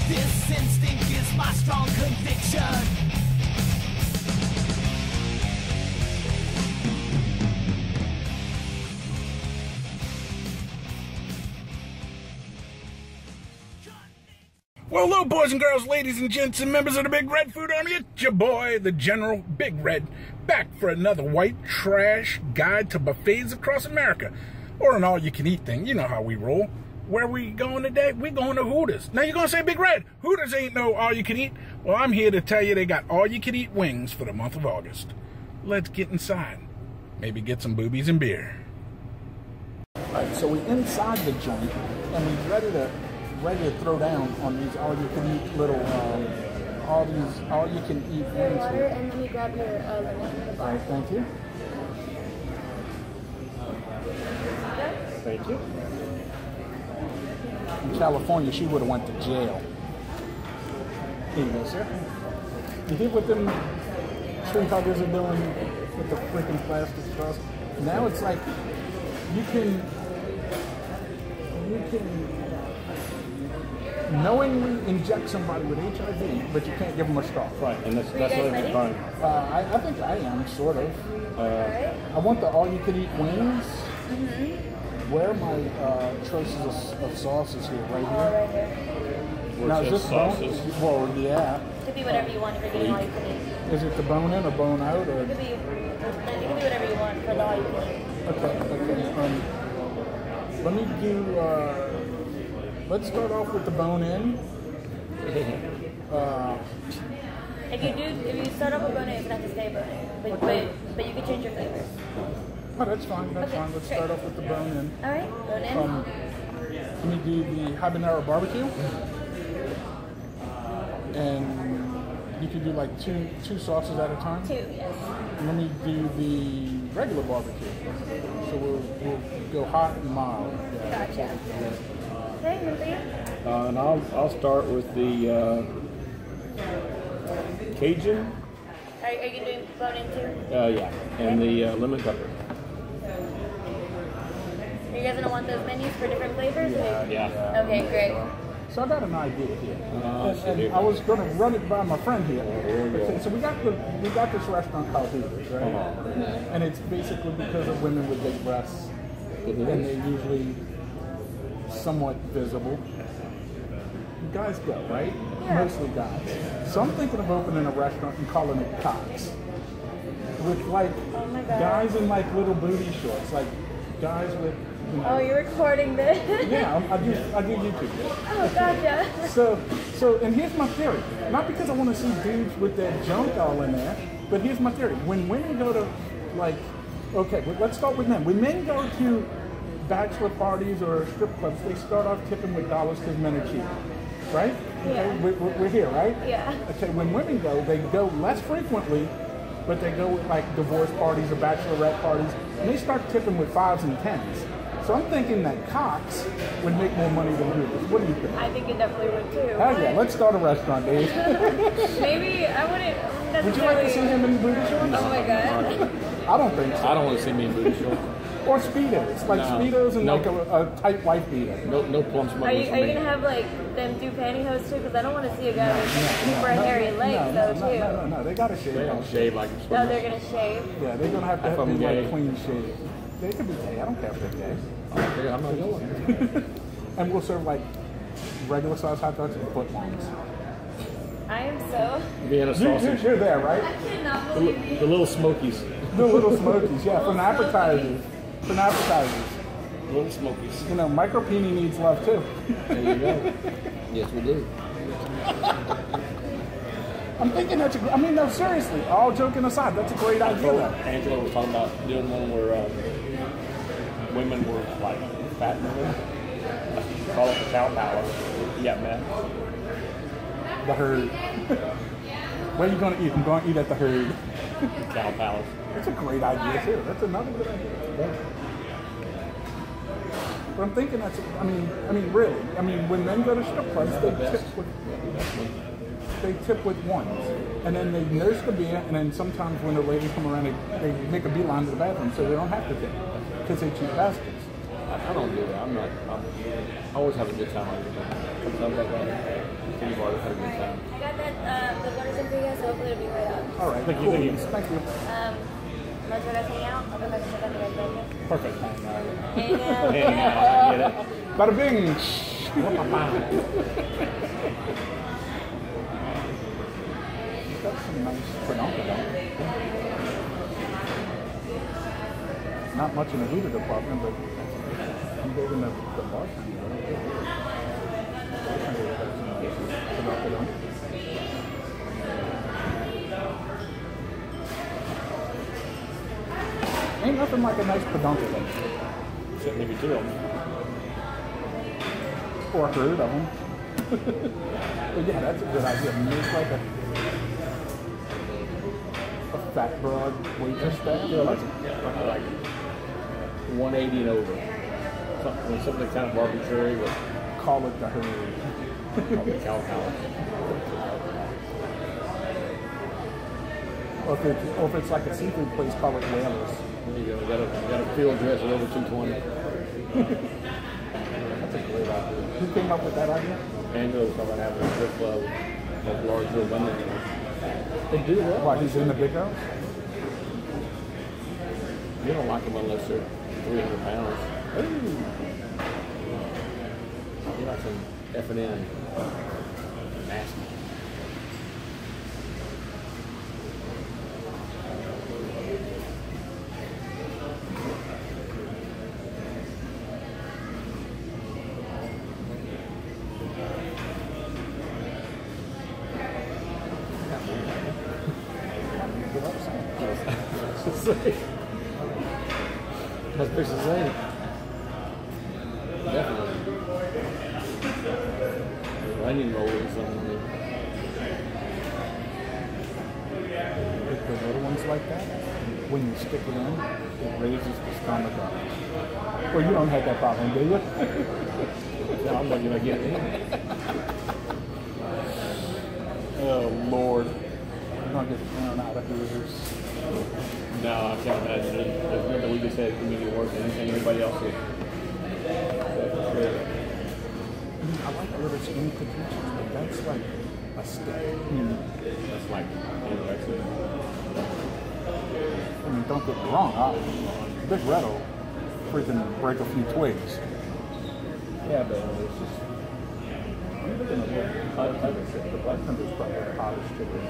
This instinct is my strong conviction. Well, hello, boys and girls, ladies and gents, and members of the Big Red Food Army. It's your boy, the General Big Red, back for another white trash guide to buffets across America, or an all-you-can-eat thing. You know how we roll. Where we going today? We going to Hooters. Now, you're going to say, Big Red, Hooters ain't no all-you-can-eat. Well, I'm here to tell you they got all-you-can-eat wings for the month of August. Let's get inside. Maybe get some boobies and beer. All right, so we're inside the joint, and we're ready to throw down on these all-you-can-eat little, all-you-can-eat wings. Water, and let me grab your lemon. All right, thank you. Thank you. In California, she would have went to jail. Here you go, sir. You hear what them tree huggers are doing with the freaking plastic straws? Now it's like you can knowingly inject somebody with HIV, but you can't give them a straw. Right, and that's what it's fine. I think I am, sort of. I want the all-you-can-eat wings. Where are my choices of sauces here? Right here? Now, is this sauces? Well, yeah. It could be whatever you want if you're getting all you can eat. Is it the bone in or bone out? Or? It could be whatever you want for the all you can eat. Okay. Let me do, let's start off with the bone in. If you start off with bone in, it's not to stay bone in. But you can change your flavors. Oh, that's fine. That's fine. Let's start off with the bone in. All right, bone in. Let me do the habanero barbecue. And you can do like two sauces at a time? 2, yes. Let me do the regular barbecue. So we'll go hot and mild. Yeah. Gotcha. Okay, and for you? And I'll start with the Cajun. Are you doing bone in too? Yeah, and the lemon pepper. Are you guys gonna want those menus for different flavors? Yeah. Okay, great. So I got an idea here, and I was going to run it by my friend here. Okay, so we got this restaurant called Hooters, right? And it's basically because of women with big breasts, and they're usually somewhat visible. Guys go, right? Yeah. Mostly guys. So I'm thinking of opening a restaurant and calling it Cox, with like guys in like little booty shorts, like guys with. You know. Oh, you're recording this? Yeah, I do YouTube. Oh, gotcha. So, and here's my theory. Not because I want to see dudes with their junk all in there, but here's my theory. When women go to, like, okay, let's start with men. When men go to bachelor parties or strip clubs, they start off tipping with dollars because men are cheap, right? Yeah. Okay, we're here, right? Yeah. Okay, when women go, they go less frequently, but they go with, like, divorce parties or bachelorette parties, and they start tipping with 5s and 10s. So I'm thinking that Cox would make more money than Hooters. What do you think? I think it definitely would too. Hell yeah, let's start a restaurant, Dave. Maybe I wouldn't. Would you like to see him in booty shorts? Oh my god. I don't think so. I don't want to see me in booty shorts. Or Speedos, like Speedos and like a tight wife beater. No plum smuggling. Are you gonna have like them do pantyhose too? Because I don't want to see a guy with super hairy legs though too. No, they gotta shave. They don't shave like a No, they're gonna shave. Yeah, they're gonna have to If I'm be like gay. clean shave. They could be gay. I don't care if they're gay. I'm not going. And we'll serve like regular size hot dogs and foot longs. I am so. Vienna sausage. You're there, right? I cannot believe you. The little smokies. The little smokies, yeah, for appetizers. For appetizers. Little smokies. You know, Micropini needs love too. There you go. Yes, we do. I'm thinking that's I mean, no, seriously, all joking aside, that's a great idea. though. Angela was talking about doing one where women were like fat women. Call it the cow palace. Yeah, man. The herd. What are you going to eat? I'm going to eat at the herd. Cow palace. That's a great idea too. That's another good idea. But I'm thinking that's. I mean, really. I mean, when men go to strip clubs, they tip with ones, and then they nurse the beer, and then sometimes when the ladies come around, they make a beeline to the bathroom, so they don't have to tip because they cheap bastards. I don't do that. I always have a good time on everything. Something like that. You've always had a good time. I got that the butters and burritos, so hopefully it'll be right out. All right, Thank you, cool. thank you. Thank you. Let's go guys hang out. I'll go back and check out the guys later. Perfect. Hang out. Hey, now, I get it. Bada bing. That's some nice peduncle. Not much in the Hooter department, but I'm big in the bartender. Ain't nothing like a nice peduncle. Shouldn't maybe two of them. Or a herd of them. But yeah, that's a good idea. Make like a fat broad waitress that. Yeah, like 180 and over. Something kind of arbitrary, but Call it the herd. call it cow palace. Or if it's like a seafood place, call it whalers. There you go. Got a field dress at over 220. That's a great idea. Who came up with that idea? Angela was talking about having a strip club of larger women. They do that? Why, he's in the big house? You don't like them unless they're 300 pounds. Ooh. You like some F&N. Nasty. That's fixed to say. Definitely. Onion roll or something. With the little ones like that, when you stick it in, it raises the stomach up. Well, you don't have that problem, do you? No, I'm not gonna get it. Oh Lord. You're going to get thrown out of Hooters. No, I can't imagine it. There's nothing we just had community work than anything anybody else did. I like the little skinny potatoes, but that's like a stick. That's like anorexic. I mean, don't get me wrong. Big Red will freaking break a few twigs. Yeah, but it's just. I'm looking at what the Black Panther's probably the hottest chicken.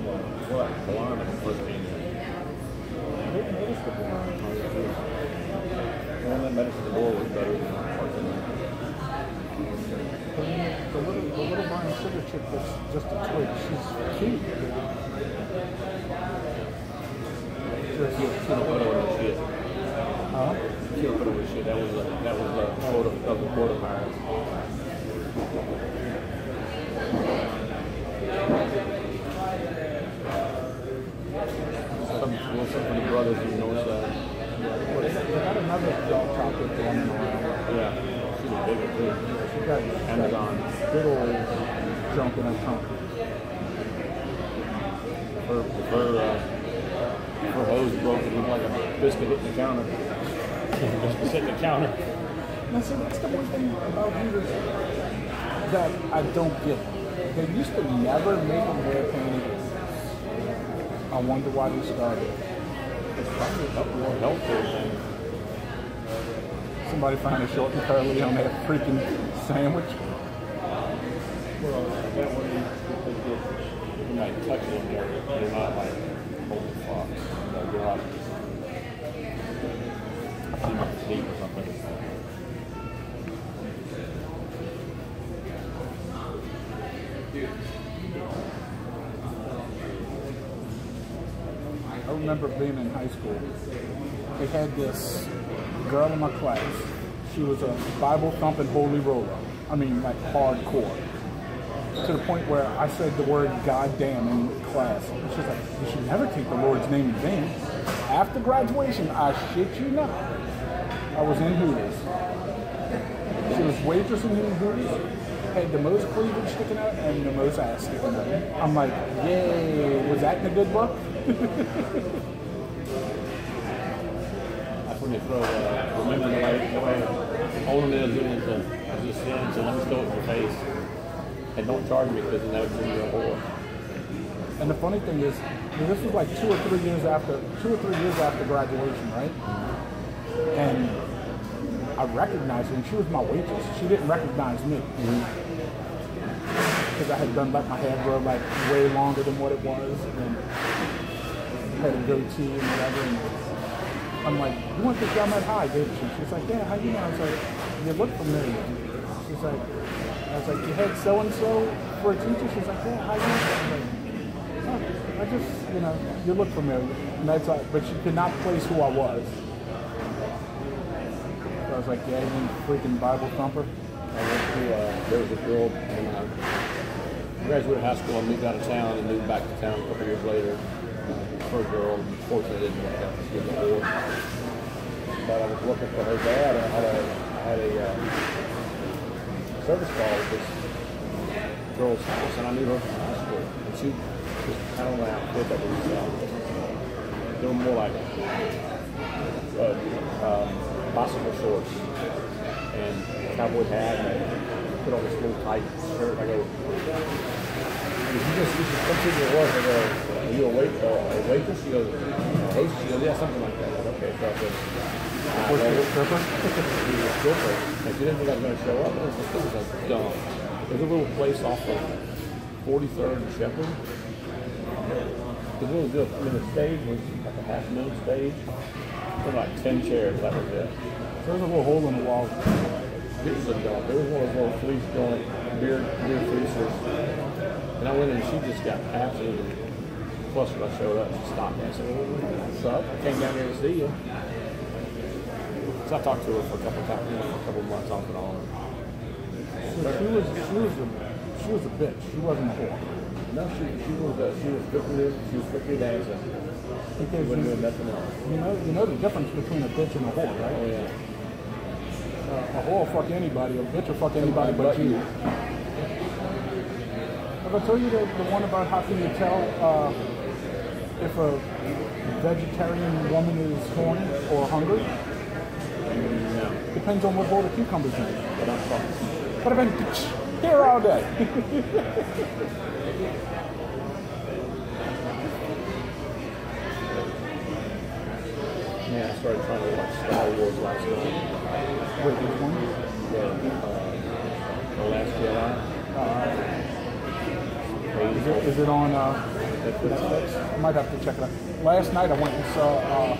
What? Alarm and first being there. I didn't notice the blonde. Well, that medicine door was better than The little brown sugar chick that's just a twig. She's cute. She'll put over the shit. Huh? She'll put over the shit. That was the quote of the quota virus. Something for the brothers in the north side. Well, they got another dog chocolate running around. Yeah, she's a bigger too. She got Amazon. big old junk in her trunk. Her hose broke. It looked like a biscuit hitting the counter. Biscuit hitting the counter. Now, see, that's the one thing about Hooters that I don't get. They used to never make them wear panties. I wonder why they started. It's probably a couple more healthcare things. Somebody find a short and curly on that freaking sandwich. that way you might touch them, you're not like, holy fuck. You're not seem like a deep or something. I remember being in high school. They had this girl in my class. She was a Bible thumping holy roller. I mean, like hardcore. To the point where I said the word goddamn in class. And she's like, you should never take the Lord's name in vain. After graduation, I shit you not, I was in Hooters. She was waitressing in Hooters, had the most cleavage sticking out and the most ass sticking out. I'm like, yay, was that in a good book? That's when they throw, remember the way holding it is a sin, so let me throw it in your face. And don't charge me because then that would bring you a whore. And the funny thing is, this was like 2 or 3 years after graduation, right? And I recognized her, and she was my waitress. She didn't recognize me. Because I had done let my hair grow like way longer than what it was, and had a goatee and whatever. And I'm like, you want this girl met high, didn't she? She's like, yeah, how you know? I was like, you look familiar. She's like, I was like, you had so-and-so for a teacher? She's like, yeah, how you know? I was like, oh, I just, you know, you look familiar. And that's like, but she could not place who I was. So I was like, yeah, you freaking Bible thumper. I went to, there was a girl when I graduated high school and moved out of town and moved back to town a couple years later. First girl, unfortunately, didn't work out. She was a whore. But I was looking for her dad. I had a service call at this girl's house, and I knew her from high school. And she was kind of an outfit that was doing more like bicycle shorts and cowboy hat, and put on this little tight shirt. I go, you should come to your work. I go, are you a waitress? She goes, host? She goes, yeah, something like that. I go, okay, so I said, Was she a stripper? he was a stripper. And she didn't think I was going to show up. It was like dumb. There's a little place off of 43rd and Shepherd. It was really good. I mean, the stage was like a half-moon stage. There were like 10 chairs. That was it. There was a little hole in the wall. It was a dump. There was one of those little fleece joint beer freezers. And I went in and she just got absolutely flustered. I showed up. She stopped me. I said, well, what's up? I came down here to see you. So I talked to her for a couple of times, for a couple of months off and on. So she was a bitch. She wasn't a whore. No, she was strictly dancing. Because She wasn't doing nothing else. you know the difference between a bitch and a whore, right? Oh yeah. A whore will fuck anybody. A bitch will fuck anybody but you. Have I told you the one about how can you tell if a vegetarian woman is horny or hungry? No. Depends on what bowl of cucumbers in it. But I'm fucking. But I've been here all day. Yeah, I started trying to watch Star Wars last night. Wait, which one? The Last Jedi. Is it on Netflix? I might have to check it out. Last night I went and saw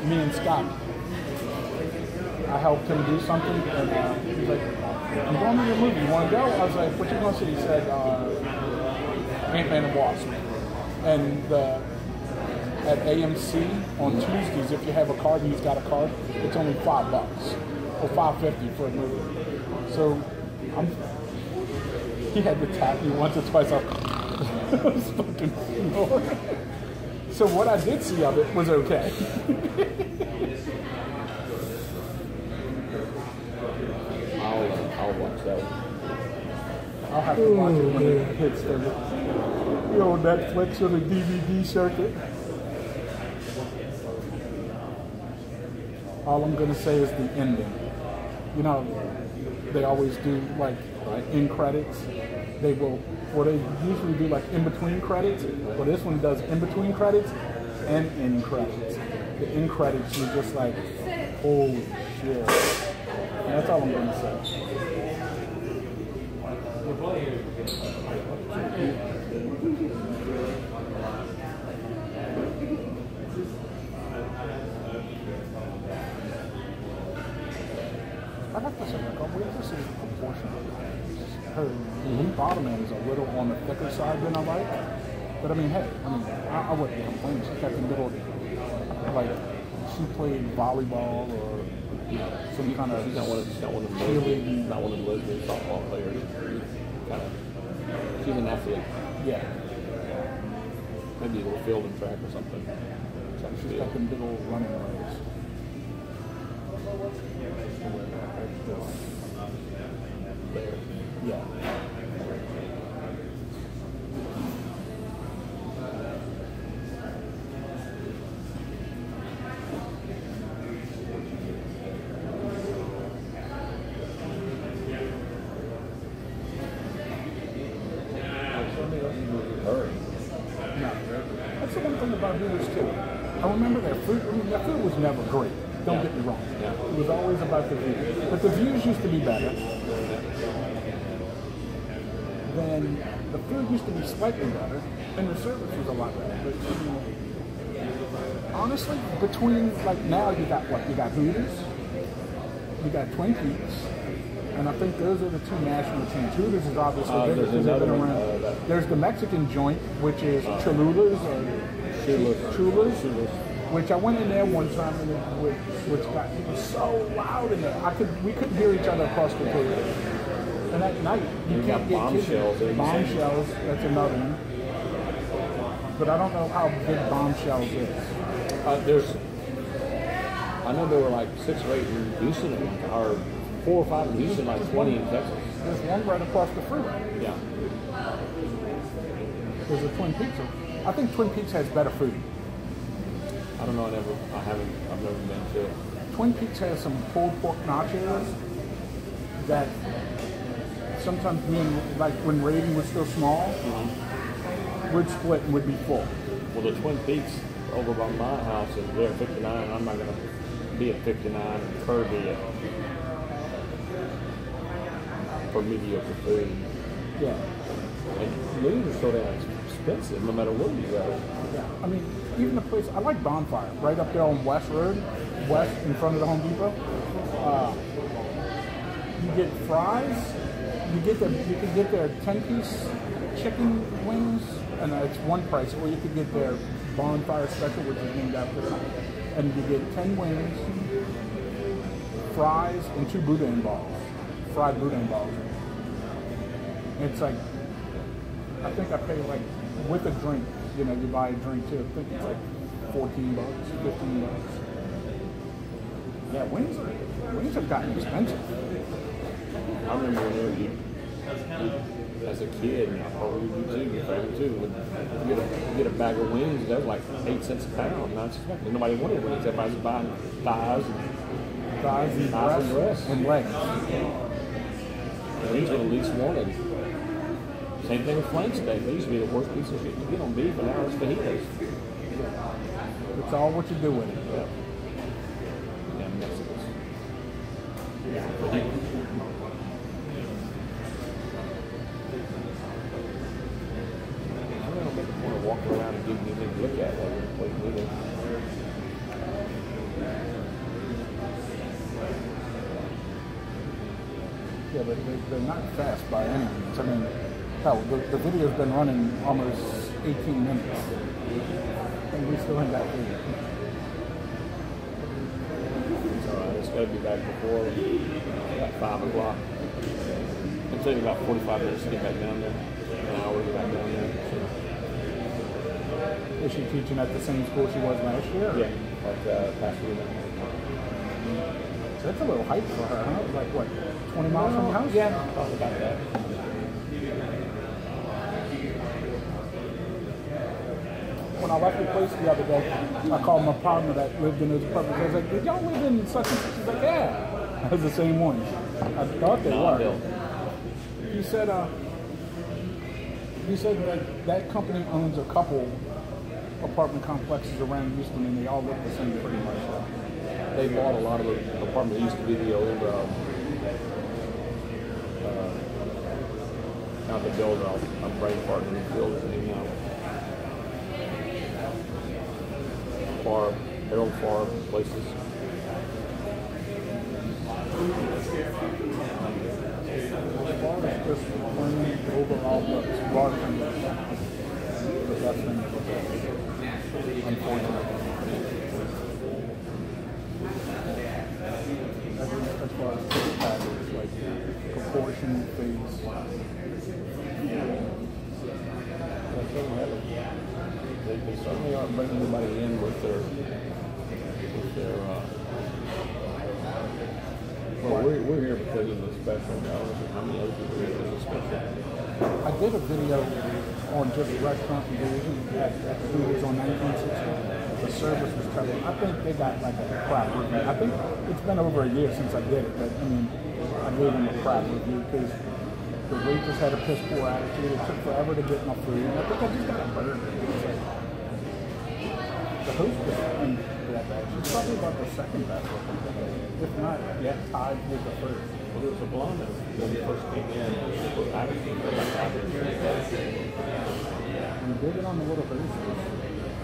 me and Scott. I helped him do something, and he was like, I'm going to your movie. You want to go? I was like, what you going to see? He said, Ant-Man and Wasp. And at AMC on Tuesdays, if you have a card and he's got a card, it's only $5 or $5.50 for a movie. So he had to tap me once or twice. I was fucking snoring. So what I did see of it was okay. I'll watch that one. I'll have to watch it when it hits the old Netflix or the DVD circuit. All I'm going to say is the ending. You know, they always do like in credits. They will, or they usually do like in between credits. But this one does in between credits and in credits. The in credits, you're just like, holy shit. And that's all I'm going to say. I have to say, like, our waitress is proportional. Her bottom end is a little on the thicker side than I like. But I mean, hey, I wouldn't complain. She got the little, like, she played volleyball or some kind of. She's not one of the lesbian softball players. Kind of. She's an athlete. Yeah. Maybe a little field and track or something. She's got them big old running legs. There. Yeah. That's the one thing about Hooters too. I remember their food. I mean, their food was never great. Don't get me wrong. Yeah. It was always about the views. But the views used to be better. Then the food used to be slightly better, and the service was a lot better. But I mean, honestly, between like now you got what? You got Hooters, you got Twin Peaks, and I think those are the two national chains. Hooters is obviously bigger because they've been around. There's the Mexican joint, which is Cholulas or Chulas, which I went in there one time and it was so loud in there. We couldn't hear each other across the table. And at night, you can't get Bombshells. Bombshells, that's another one. But I don't know how big Bombshells is. I know there were like 6 or 8 in Houston, or 4 or 5 in Houston, like 20 in Texas. There's one right across the freeway. Yeah. There's a Twin Peaks. I think Twin Peaks has better food. I don't know. I've never been to it. Twin Peaks has some pulled pork nachos that sometimes like when Raven was still small, would split and would be full. Well, the Twin Peaks over by my house is there at 59. I'm not going to be at 59 and Kirby for mediocre food. Yeah. And food is so damn expensive no matter where you go. Yeah. I mean, even the place, I like Bonfire, right up there on West Road, west in front of the Home Depot. You get fries, you can get their 10-piece chicken wings, and it's one price, or you could get their Bonfire Special, which is named after them. And you get 10 wings, fries, and 2 boudin balls, fried boudin balls. It's like, I think I pay like, with a drink, you buy a drink too, I think it's like $14, $15. Yeah, wings have gotten expensive. I remember when you as a kid, and I probably you too, your family too, would get a bag of wings, that was like 8 cents a pound. Not expecting. Nobody wanted wings, everybody was buying thighs and breasts and legs. Wings were the least wanted. Same thing with flank steak. They used to be the worst piece of shit you get on beef, but now it's fajitas. It's all what you do with it. Yeah. Yeah, Mexicans. Yeah. I don't want to walk around and give you anything to look at while you're waiting either. Yeah, but they're not fast by any means. I mean, hell, the video's been running almost 18 minutes, and we still ain't got video. It's all right. It's got to be back before about 5 o'clock. It'll take about 45 minutes to get back down there. An hour to get back down there. So. Is she teaching at the same school she was last year? Yeah, like Pasadena. So that's a little height for her, huh? Like what, 20 miles from your house? Yeah, probably about that. When I left the place the other day, I called my partner that lived in those apartments. I was like, did y'all live in such and such? She's like, yeah. That was the same one. I thought they were. He said that company owns a couple apartment complexes around Houston, and they all look the same pretty much. They bought a lot of the apartments. It used to be the old, I not to build a brain park in the fields anyhow. Farm, their own farm places. As far as just learning overall books, bartending, the best thing to look at, unfortunately. As far as taste patterns, like proportion, phase. They certainly aren't bringing anybody in with their well, we're here because of the special. How many other people here because of the special? I did a video on just restaurant conversion at Hooters on 1960. The service was terrible. I think they got like a crap review. I think it's been over a year since I did it, but I mean, I gave them a crap review because the waitress had a piss poor attitude. It took forever to get my food. And I think I just got a burger. The hostess and she's probably about the second best looking thing. If not, yet tied with the first. Well, there was a blonde when we first came in. We did it on the little hostess.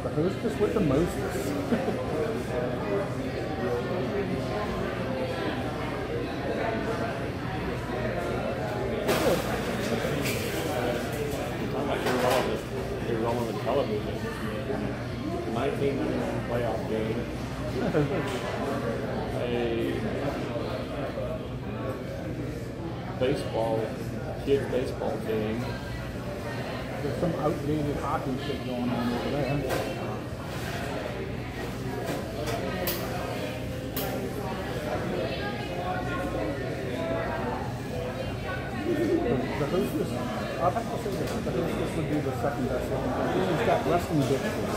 The hostess with the mostest. They were all on the television. 1991 playoff game. A kids baseball game. There's some outdated hockey shit going on over there. The hostess, I'd have to say that the hostess would be the second best looking. He's got wrestling bitches.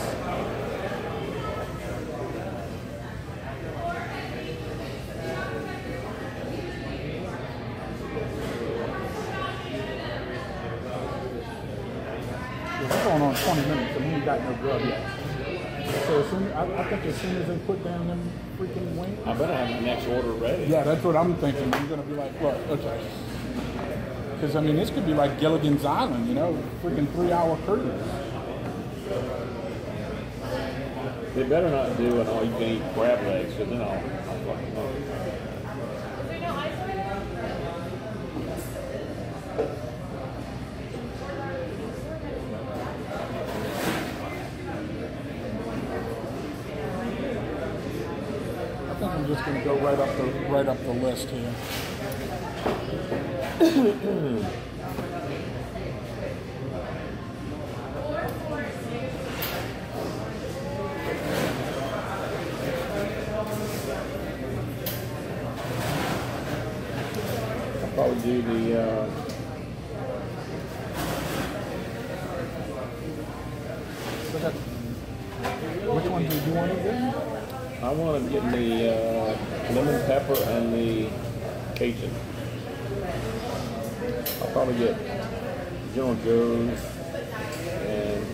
We're going on 20 minutes and we ain't got no grub yet. So as soon, I think as soon as they put down them freaking wings. I better have my next order ready. Yeah, that's what I'm thinking. I'm going to be like, look, okay. Because, I mean, this could be like Gilligan's Island, you know, freaking 3-hour cruise. They better not do an all-you-can-eat crab legs, because then I'll fucking know. Is there no ice over there? I think I'm just going to go right up the list here. I'll probably do the So that's, which one do you want to do? I want to get the lemon pepper and the Cajun. I'll probably get General Joe's and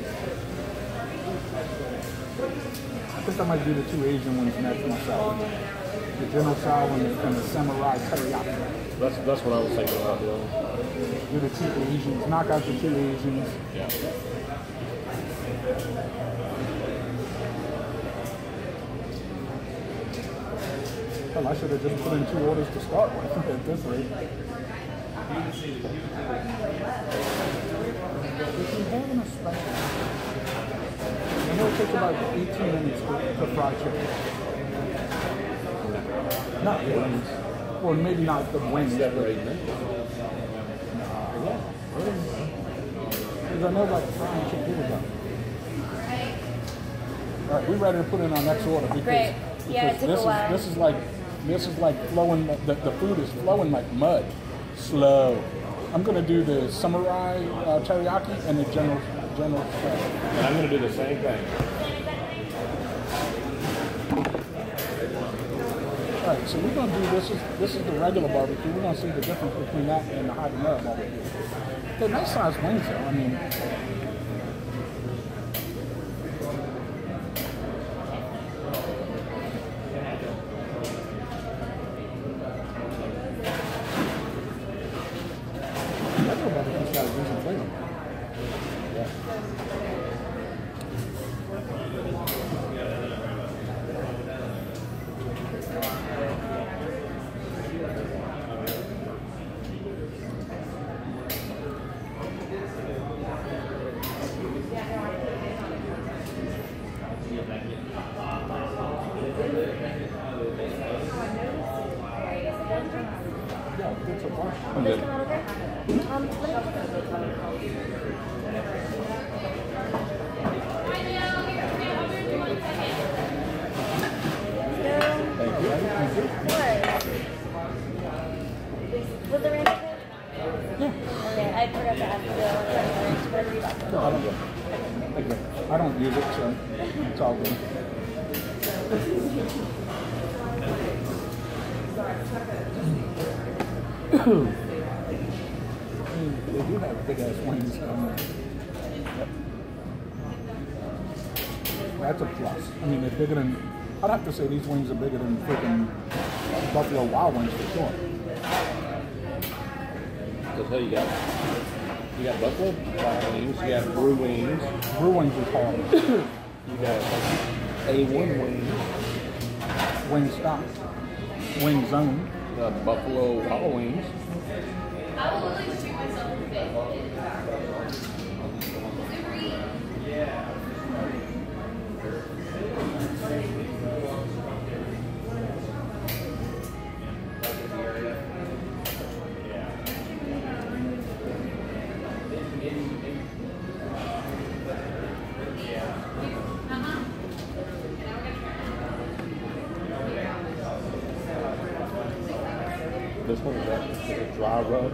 I think I might do the two Asian ones next myself. The General Tso and the Samurai Teriyaki. that's what I was thinking about doing. Do the two Asians, knock out the two Asians. Yeah. Hell, I should have just put in 2 orders to start with at this rate. If you have an special, I know it takes about 18 minutes to fry chicken. Not wings. Well, maybe not the wings. 7 or 8 minutes. Because I know like frying chicken people go. All right, we're ready to put in our next order because, Great. Yeah, it took a while. This is like flowing. The food is flowing like mud. Slow. I'm gonna do the samurai teriyaki and the general. And I'm going to do the same thing. All right, so we're gonna do this. This is the regular barbecue. We're gonna see the difference between that and the hot and rub barbecue. They're nice sized wings though. I mean. barbecue's got a decent flavor. Yeah. Yeah, good so far. I'm This good. come out okay? Let me Thank you. What? Was the ranch okay? Yeah. Okay, I forgot to ask you. Whatever you got. No, I don't, I don't use it, so it's all good. They do have big ass wings. That's a plus. I mean, they're bigger than. I'd have to say these wings are bigger than freaking Buffalo Wild Wings for sure. Because hey, you got buffalo wild wings, you got brew wings, Brew wings is hard. you got A1 wings, Wing stop. Wing zone. buffalo wild wings. This one is a dry rub.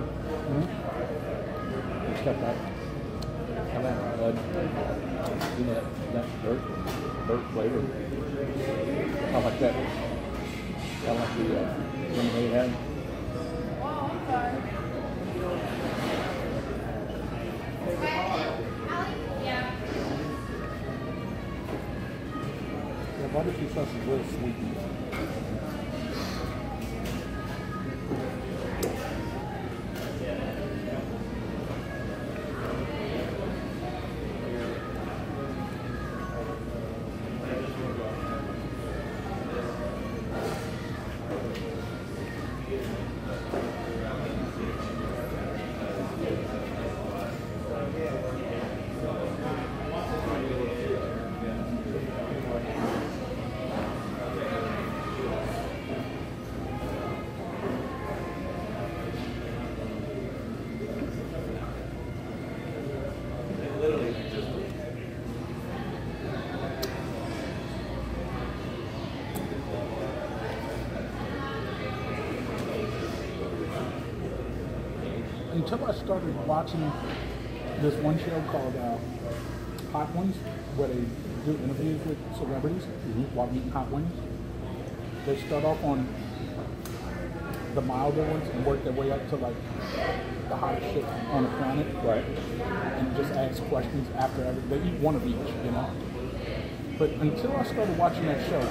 It's got that kind of you know, that dirt flavor. I like that. I like the one they had. Yeah, barbecue sauce is real sweet. Until I started watching this one show called Hot Ones, where they do interviews with celebrities while eating hot wings. They start off on the milder ones and work their way up to like the hottest shit on the planet. Right. And just ask questions after they eat one of each, you know. But until I started watching that show,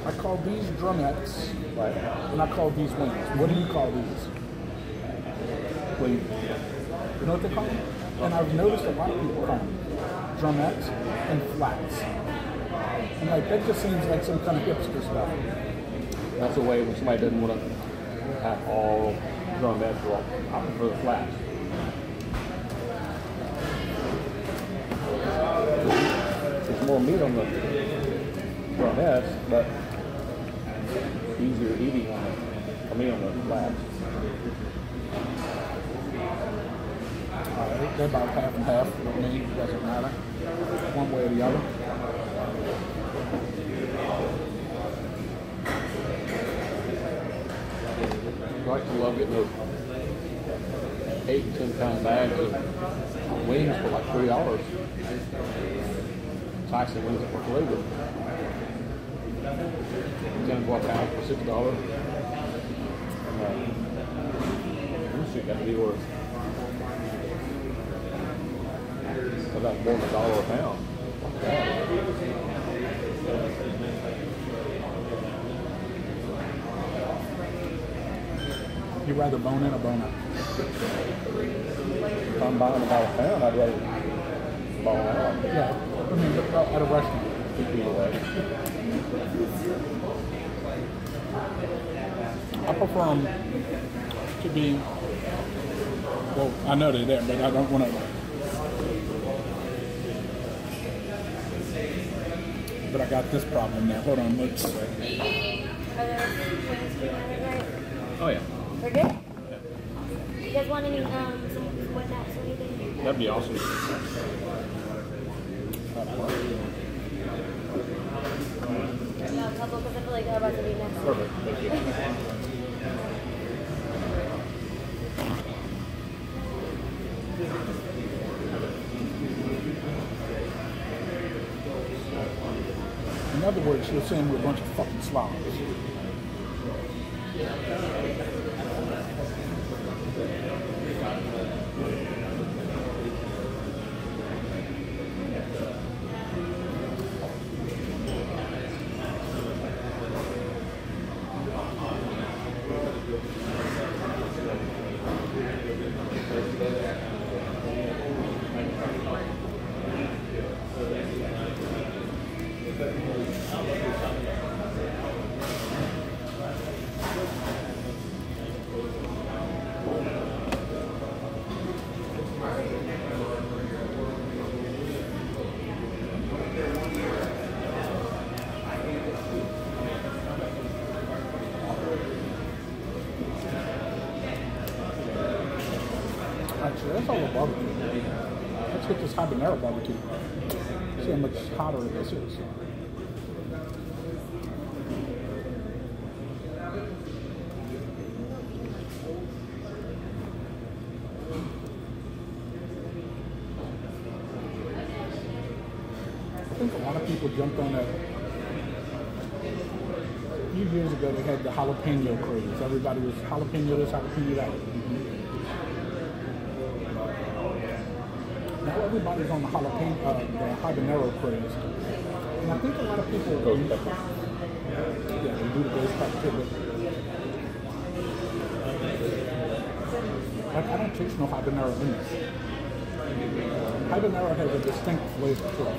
I called these drumettes, Right. and I called these wings. What do you call these? Wings. You know what they call them? And I've noticed a lot of people call them drumettes and flats. And like that just seems like some kind of hipster stuff. That's the way when somebody doesn't want to have all drumettes roll. I prefer the flats. There's more meat on the drumettes, but easier eating on the flats. They're about half and half with me. It doesn't matter. One way or the other. I like to love getting those 8 and 10 pound bags of wings for like $3. Tyson wings for flavor. 10 12 pounds for $6. This shit got to be worth about more than $1 a pound. You rather bone in or bone out? I'm buying about a pound, I'd rather ball out. Yeah, I mean, at a restaurant. Either way. I prefer them to be, well, I know they're there, but I don't want to, but I got this problem now. Hold on, let's, Are those wings right? Oh yeah. They're good? You guys want any, some wet naps or anything? That'd be awesome. Yeah, a couple, because I feel like they're about to be next. Perfect. Thank you. in other words, you're saying we're a bunch of fucking slobs. Actually, that's all the barbecue. Let's get this habanero barbecue. See how much hotter this is. I think a lot of people jumped on that. A few years ago, they had the jalapeno craze. Everybody was jalapeno this, jalapeno that. Now everybody's on the jalapeno, the habanero craze. And I think a lot of people, Ghost pepper. yeah, they do the ghost pepper too, but I don't taste no habanero in this. Habanero has a distinct flavor to it.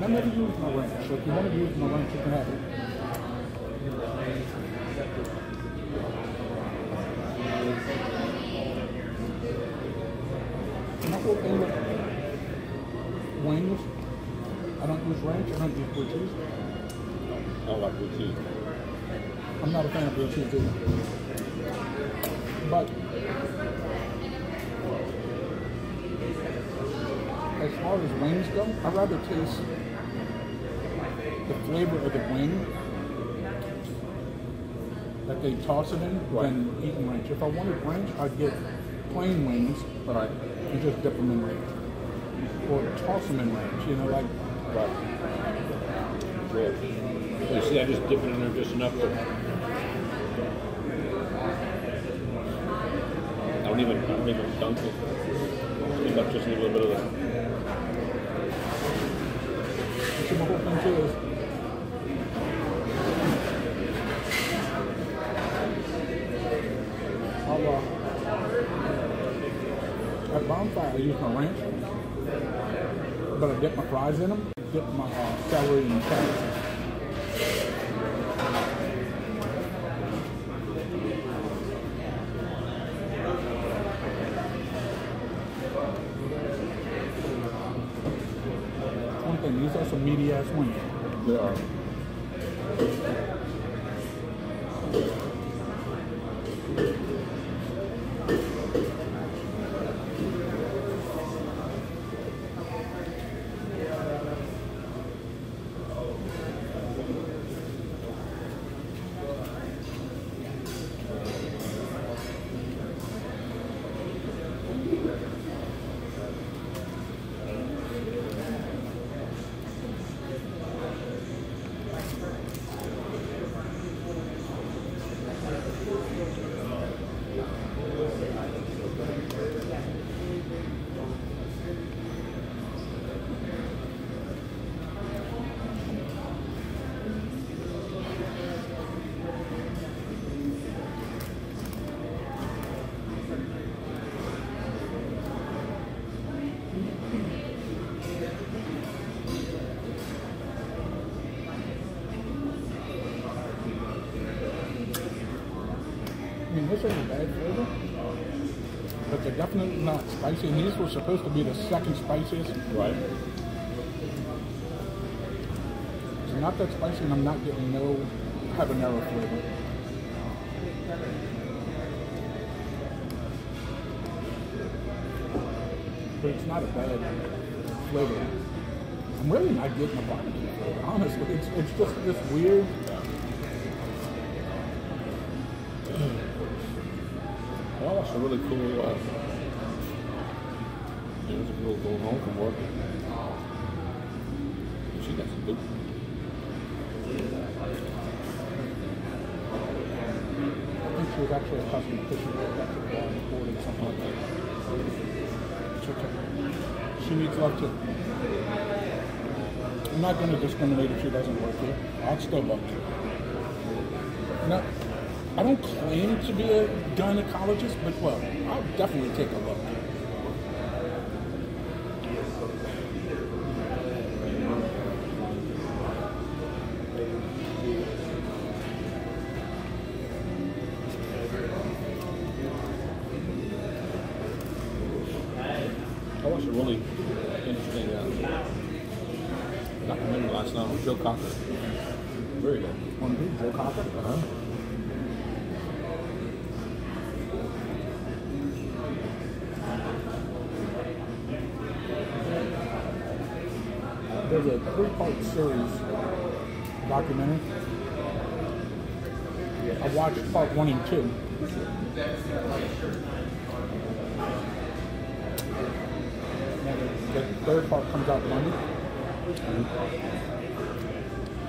I never use my ranch, so if you want to use my ranch, you can have it. My whole thing with wings, I don't use ranch, I don't use blue cheese. I don't like blue cheese. I'm not a fan of blue cheese either. But as far as wings go, I'd rather taste the flavor of the wing that they toss it in than eating ranch. If I wanted ranch, I'd get plain wings, Right. and just dip them in ranch. Or toss them in ranch, you know, like, Right. Well, you see, I just dip it in there just enough to. I don't even dunk it. Leave up just a little bit of the. see, my whole thing too is, at Bonfire, I use my ranch, but I dip my fries in them, dip my celery and carrots. some meaty ass wings. They are. I mean, this ain't a bad flavor, but they're definitely not spicy. And these were supposed to be the second spiciest. Right. It's not that spicy, and I'm not getting no habanero flavor. But it's not a bad flavor. I'm really not getting a barbecue flavor, honestly. It's just this weird. Well, that's a really cool. There's a girl going home from work. She got some good. I think she was actually a customer because she worked at the bar and ordered something like that. It's okay. She needs love too. I'm not going to discriminate if she doesn't work here. I'll still love her. No, I don't claim to be a gynecologist, but well, I'll definitely take a look. I watched a really interesting documentary last night on Joe Cocker. Very good. On who? Joe Cocker? Uh-huh. There's a 3-part series documentary. I watched part 1 and 2. Now the third part comes out Monday.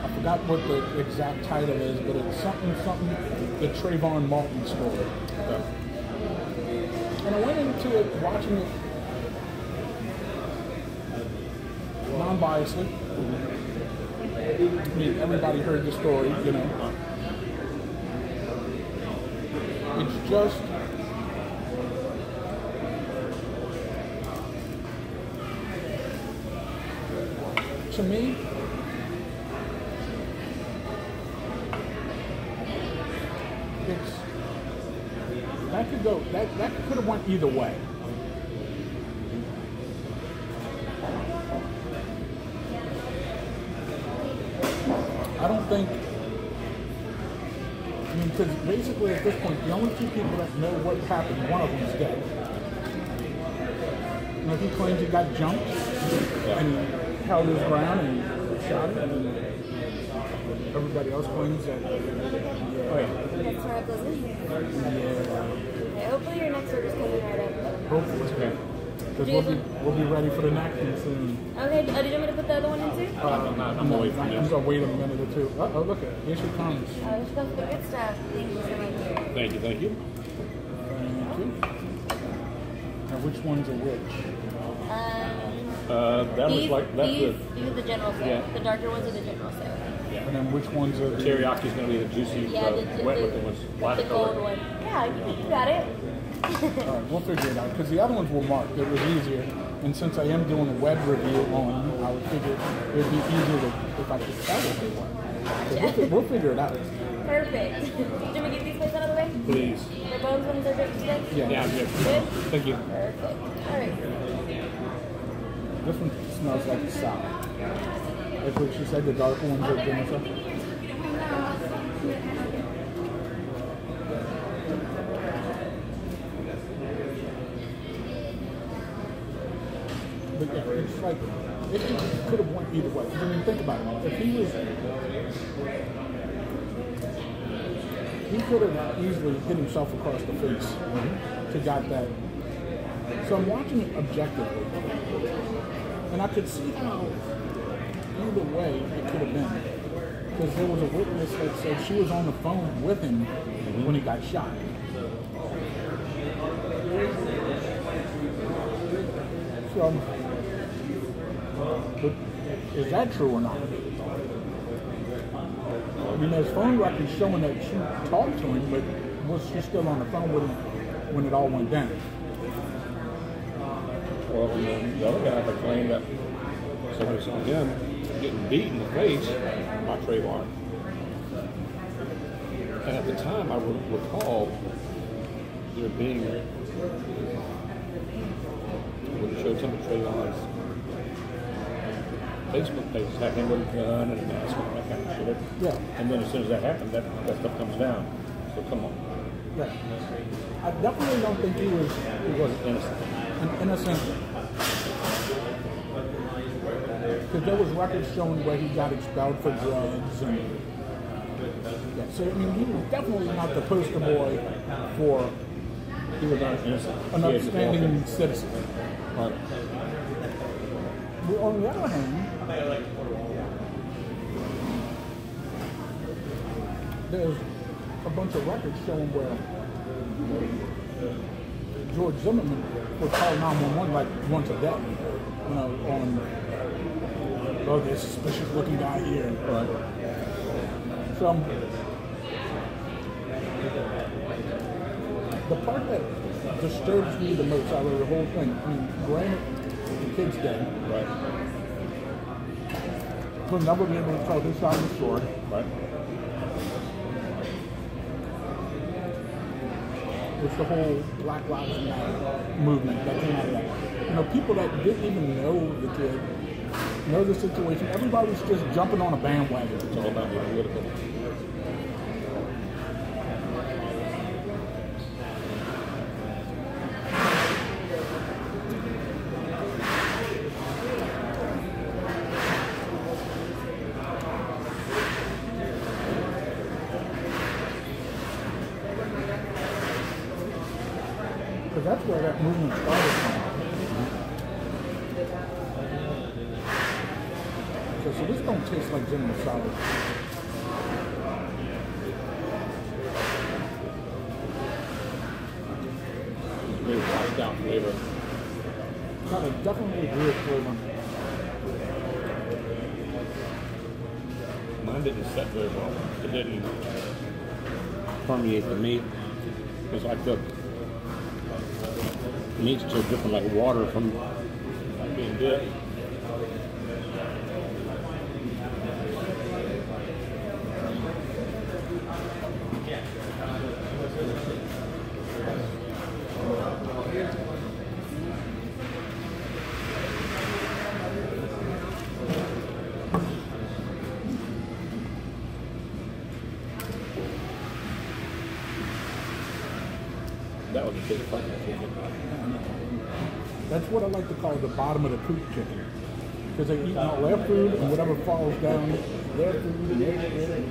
I forgot what the exact title is, but it's something, the Trayvon Martin story. And I went into it watching it non-biasedly. I mean, everybody heard the story, you know. It's just to me, it's that could go that could have went either way. I don't think. I mean, because basically at this point, the only two people that know what happened, one of them is dead. You know, he claims he got jumped and held his ground and shot him, and everybody else claims that. That's where I was in here. Yeah. Okay, hopefully your next order's coming right up. Hopefully, okay. Because we'll be ready for the napkin soon. Okay, did you want me to put the other one in too? I'm gonna wait for I'm this. gonna wait a minute or two. Oh, look at it. Here she comes. Here she comes with the good stuff. Thank you so much. Thank you, thank you. Thank you. Now, which one's a which? That looks like that's these are the general sale. Yeah. The darker ones are the general sale. And then which ones are the Teriyaki is going to be the juicy, wet looking ones. The gold one. Yeah, you got it. All right, we'll figure it out. Because the other ones were marked. It was easier. And since I am doing a web review on them, I would figure it would be easier if I could tell what they were. So we'll figure it out. Perfect. Did you want me to get these plates out of the way? Please. The bones ones are good today? Yeah, I'm good. Good? Thank you. Perfect. All right. This one smells like a salad. That's what she said, the darker ones are doing stuff. But yeah, it's like, it could have went either way. I mean, think about it. If he could have easily hit himself across the face to got that. So I'm watching it objectively, and I could see how either way it could have been. Because there was a witness that said she was on the phone with him when he got shot. So, but is that true or not? I mean, there's phone records showing that she talked to him, but was she still on the phone with him when it all went down? Well, the other guy had claimed that somebody saw him getting beat in the face by Trayvon. And at the time, I recall there being, when it showed some of Trayvon's Facebook pages, had him with a gun and a mask and that kind of shit. Yeah. And then as soon as that happened, that stuff comes down. So come on. Yeah. I definitely don't think he was Innocent. an innocent. Because there was records showing where he got expelled for drugs and yeah. So I mean, he was definitely not the poster boy for He was innocent. an upstanding citizen. Right. But on the other hand, there's a bunch of records showing where George Zimmerman would call 911 like once a day, you know, on, oh, this suspicious looking guy here. Right. So, the part that disturbs me the most out of the whole thing, I mean, granted, the kid's dead. Right. He'll never be able to tell his side of the story. Right. It's the whole Black Lives Matter movement that came out of that. You know, people that didn't even know the kid, know the situation, everybody's just jumping on a bandwagon. It's all about being political. Because that's where that movement started from. So this don't taste like General Solid. It's very washed out flavor. Got a definitely weird flavor. Mine didn't set very well. It didn't permeate the meat. It's like the meat's just dripping like water from being dipped. That was a big fucking chicken. That's what I like to call the bottom of the coop chicken. Because they eat all their food and whatever falls down, their food and their food.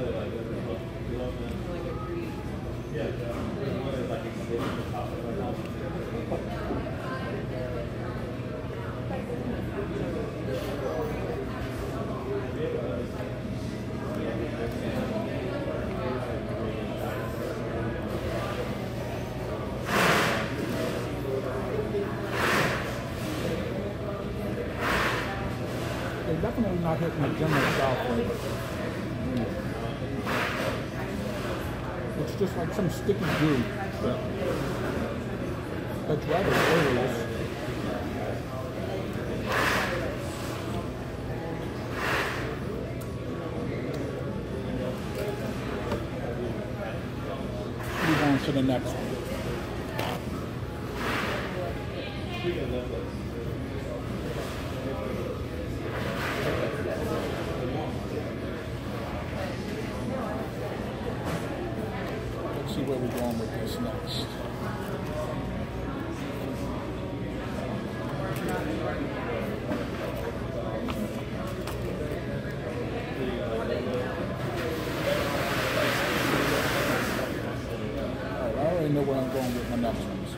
They're definitely not hitting the General South flavor. It's just like some sticky goo. That's rather flavorless. Move on to the next one. where we're going with this next. Alright, I already know where I'm going with my next ones.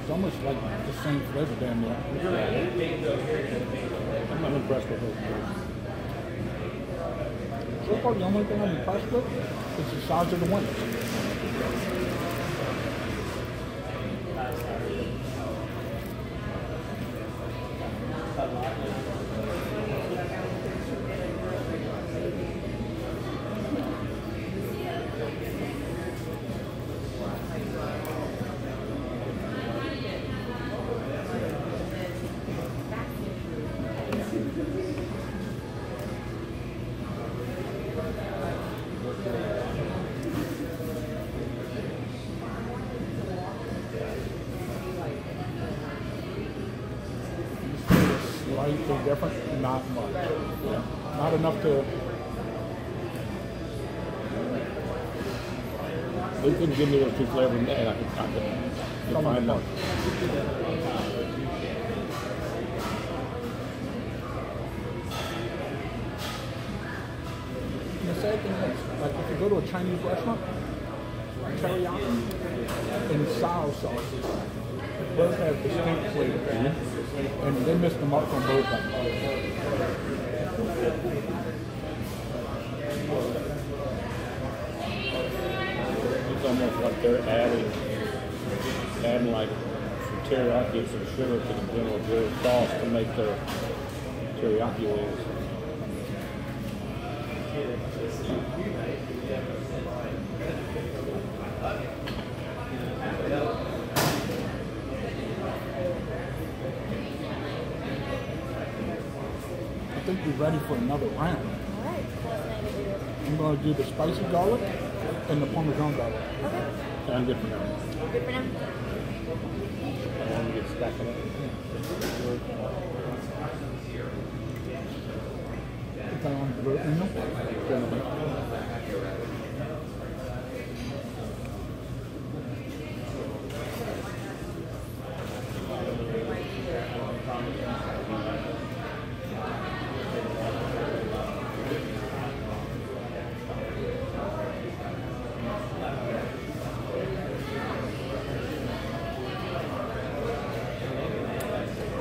It's almost like the same flavor damn near. I'm impressed with those. So far, the only thing I'm impressed with is the size of the wings. Slightly different, not much. Yeah. Not enough to. They couldn't give me those two flavors, and I could find them. The sad thing is, like if you go to a Chinese restaurant, teriyaki and sour sauces both have distinct flavors, and they missed the mark on both of them. It's almost like they're adding like some teriyaki and some sugar to the general grilled sauce to make their teriyaki wings. I think we're ready for another round. Alright, what's the name of yours? I'm going to do the spicy garlic and the Parmesan garlic. Okay, And I'm good for now. good for now. I want to get stacked up. Put that on the burger, you know?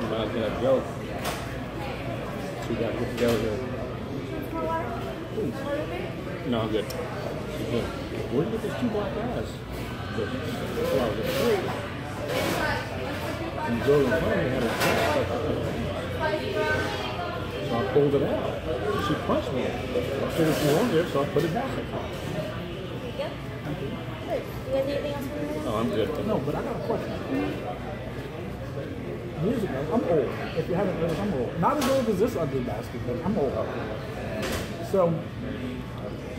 Reminds me of that joke. She got good Joe here. More water? Please. More with me? No, I'm good. She's good. Where did you get those two black eyes? Well, I was afraid. And Joe in front of me had a dress stuck up there. So I pulled it out. She punched me. I said it's no longer, so I put it back. There you go. Good. Do you guys need anything else from me? Oh, I'm good. No, but I got a question. Years ago, I'm old. If you haven't noticed, I'm old. Not as old as this ugly bastard, but I'm old. So,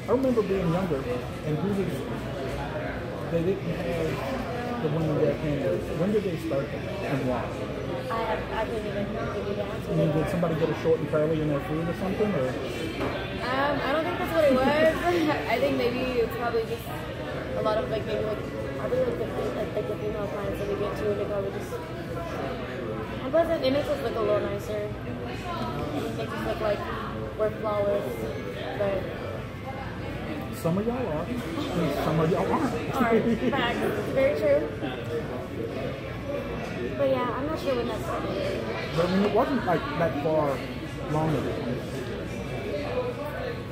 I remember being younger, and Hooters, they didn't have the women wear panties. When did they start them, and why? I couldn't even give you the answer. I mean, did somebody get a short and curly in their food or something, or? I don't think that's what it was. I think maybe it's probably just a lot of like maybe like probably like the female clients that we get to, they probably just. And plus, it makes us look a little nicer. It makes us look like we're flawless, but. Some of y'all are, and some of y'all aren't. Alright, facts. It's very true. But yeah, I'm not sure when that started. But I mean, it wasn't like that far long ago.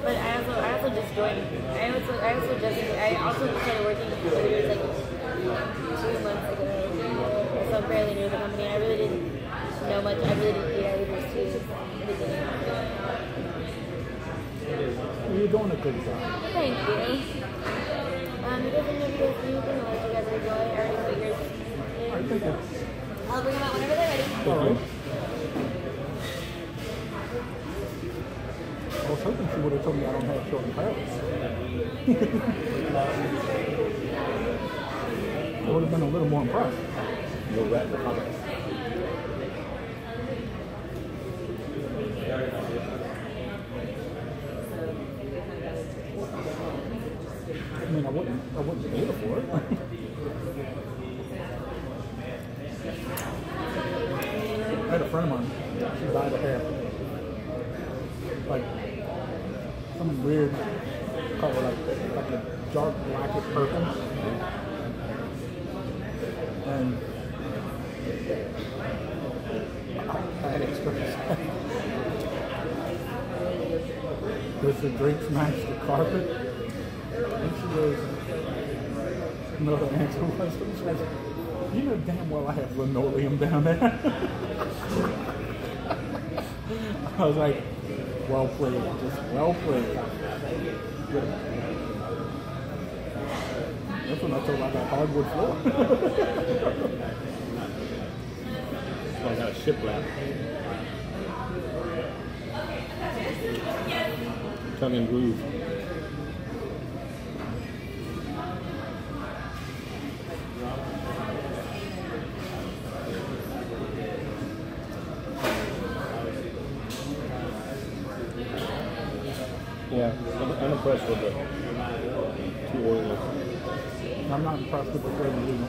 But I also just joined. I also started working for Hooters like 2 months ago. So I'm fairly new to the company. I really didn't know much. I really didn't eat at Hooters too in the beginning. You're doing a good job. Thank you. You guys have any videos for you? I'll let you guys enjoy. I already put yours in. I think it's I'll bring them out whenever they're ready. all right. I was hoping she would have told me I don't have short and curls. It would have have been a little more impressed. No rat in the comments. I mean, I wouldn't pay for it. I had a friend of mine. She dyed her hair like some weird color, like a dark blackish purple. And I had extras. Does the drinks match the carpet? And she goes, no, the answer was, she goes, you know damn well I have linoleum down there. I was like, well played, just well played. Good. That's when I told her I got hardwood floor. I got a shiplap. Tongue and groove. Yeah, I'm impressed with the two oilers. I'm not impressed with the flavor either.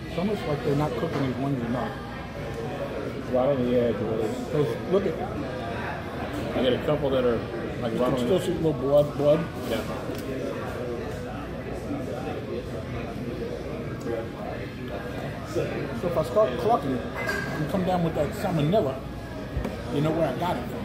It's almost like they're not cooking these ones enough. Right on the edge. Because look at, I get a couple that are like you right can on still the see a little blood. Yeah. So if I start clucking it and come down with that salmonella, you know where I got it from.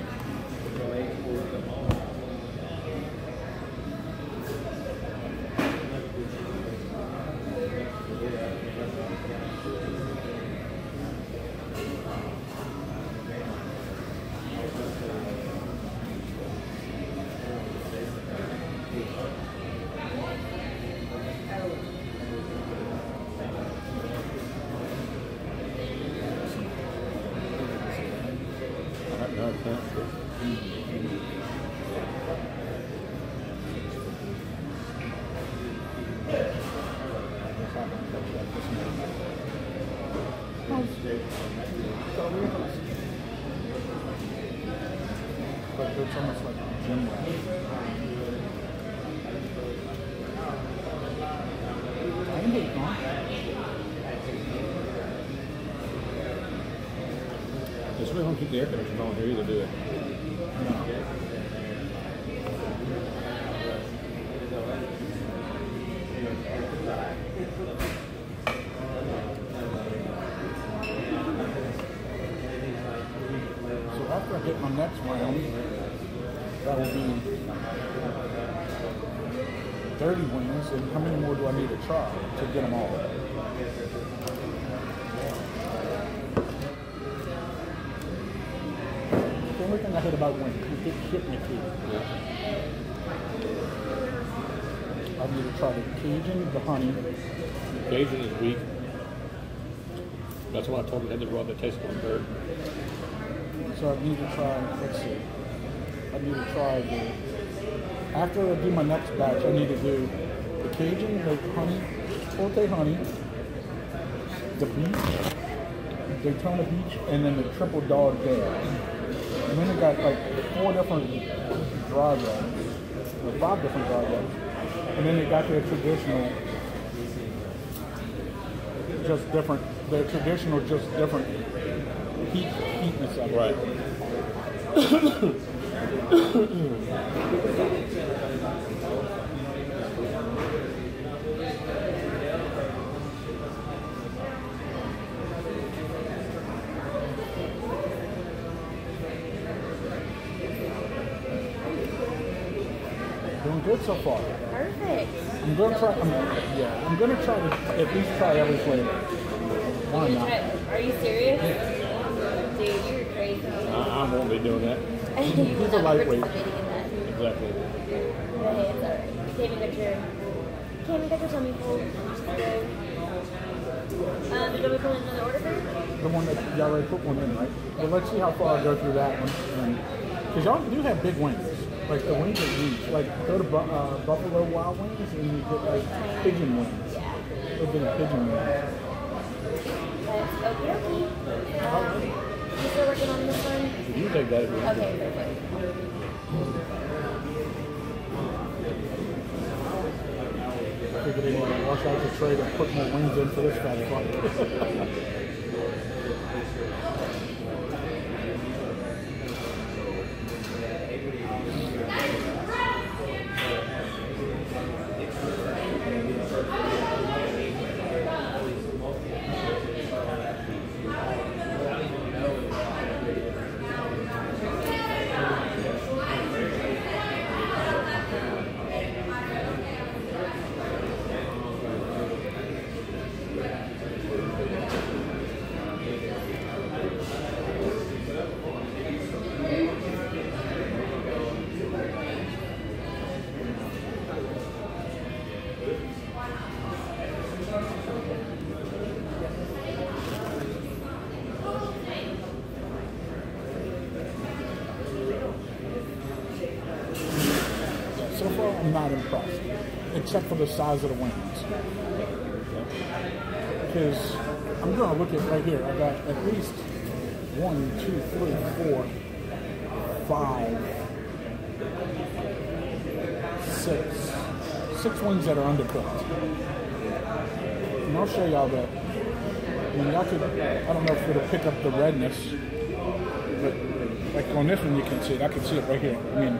No, I can't. But it's almost like gym rat. I ain't hating on it. Just really don't keep the air conditioner on here either, do it. So after I get my next round, that will be 30 wings, and how many more do I need to try to get them all? The only thing I hate about wings is it hit me too. I need to try the Cajun, the honey. Cajun is weak. That's why I told him they had to rub the taste on bird. So I need to try, let's see. I need to try the, after I do my next batch, I need to do the Cajun, the honey, Forte honey, the beach, Daytona Beach, and then the triple dog there. And then they got like 4 different dry rubs, or 5 different dry rubs. And then they got their traditional, just different, their traditional, just different heatness of it. Right. Doing good so far. Perfect. I'm gonna try to at least try every flavor. Why not? Are Are you serious? Dude, you're crazy. I won't be doing that. You will He's a not be lightweight. participating in that. Exactly. But hey, it's alright. You can't even get your tummy full. Which is good. Did we put in another order for you? The one that y'all already put one in, right? Well, let's see how far I go through that one. Because y'all do have big wings. Like the wings are huge. Like go to Buffalo Wild Wings and you get like pigeon wings. Yeah. Little bit of pigeon wings. That's okie dokie. You still working on this one? You take that. Okay, perfect. I figured they want to wash out the tray and put more wings in for this fat fuck. So far, I'm not impressed, except for the size of the wings. Because I'm going to look at right here. I got at least 1, 2, 3, 4, 5, 6 wings that are undercooked. And I'll show y'all that. I mean, y'all could, I don't know if it'll pick up the redness, but like on this one you can see it. I can see it right here. I mean,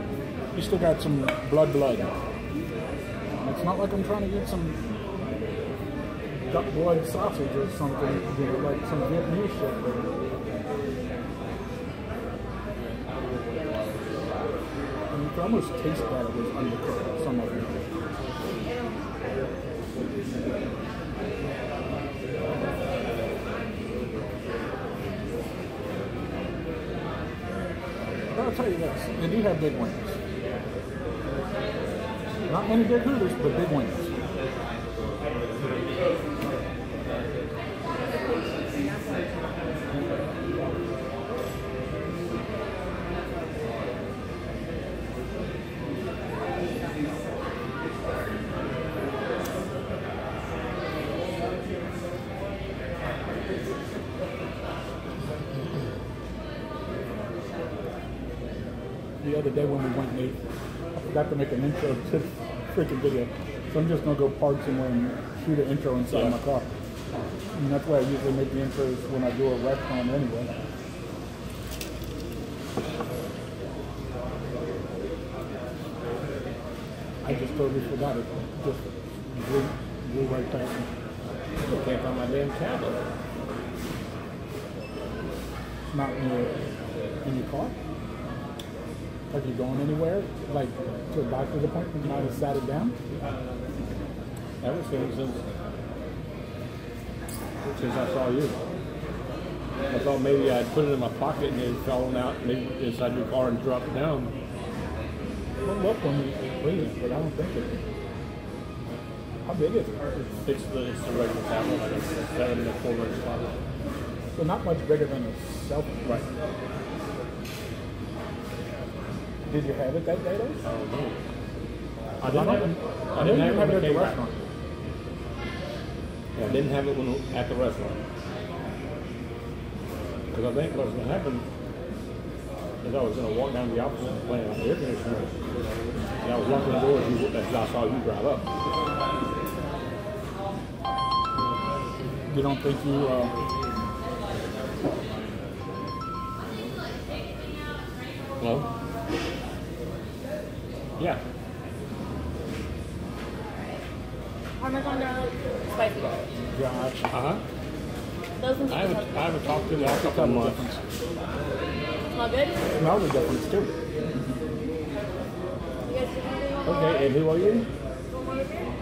you still got some blood. It's not like I'm trying to get some duck blood sausage or something, you know, like some Vietnamese shit. And you can almost taste that it was undercooked, some of it. But I'll tell you this, they do have big wings. Not many big Hooters, but big wings. The other day when we went and ate, I forgot to make an intro to the freaking video. So I'm just going to go park somewhere and shoot an intro inside my car. And that's why I usually make the intros when I do a restaurant anyway. I just totally forgot it. Just blew right past me. I can't find my damn tablet. It's not in your car? Like you going anywhere? Like to a doctor's appointment and I just sat it down? Ever since I saw you. I thought maybe I'd put it in my pocket and it had fallen out maybe inside your car and dropped down. Well, look when you clean it, but I don't think it. How big is it? It's the regular tablet, like a 7 1/4 tablet. So not much bigger than a cell phone. Right. Did you have it that day though? Oh, no. I didn't have it at the restaurant. Yeah, I didn't have it at the restaurant. Because I think what's going to happen is I was going to walk down the opposite and play on the air conditioner. And I was locking the door as I saw you drive up. You don't think you, Hello? Yeah. Parmesan garlic, spicy. Gotcha. Uh-huh. Those ones I haven't talked to them in a couple of months. smell good? Smell the difference too. You guys do anything on Okay, and who are you? one more beer?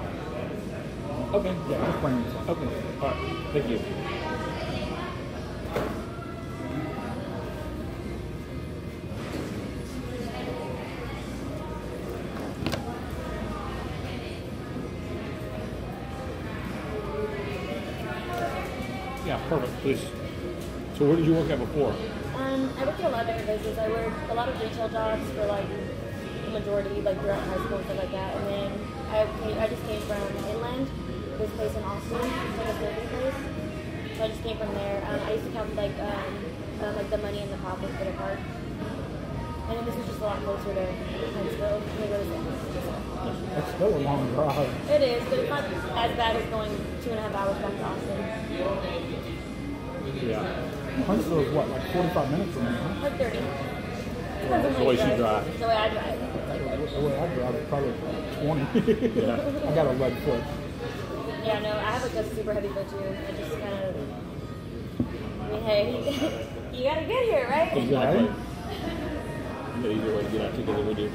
Okay. Yeah, just plain. Okay. All right. Thank you. Perfect, please. So where did you work at before? I worked in a lot of different places. I worked a lot of retail jobs for like the majority, like throughout high school and stuff like that. And then I just came from Inland, this place in Austin, it's like a surfing place. So I just came from there. I used to count like the money in the profits for the park. And then this is just a lot closer to Huntsville. That's still a long drive. It is, but it's not as bad as going 2.5 hours back to Austin. Yeah. Huntsville is what, like 45 minutes from here? Huh? Like 30. That's the way she drives. The way I drive. The way I drive is probably 20. Yeah. I got a lead foot. Yeah, no, I have like a super heavy foot too. I just kind of, I mean, hey, you gotta get here, right? Exactly. You got an easier way to get out to than we do.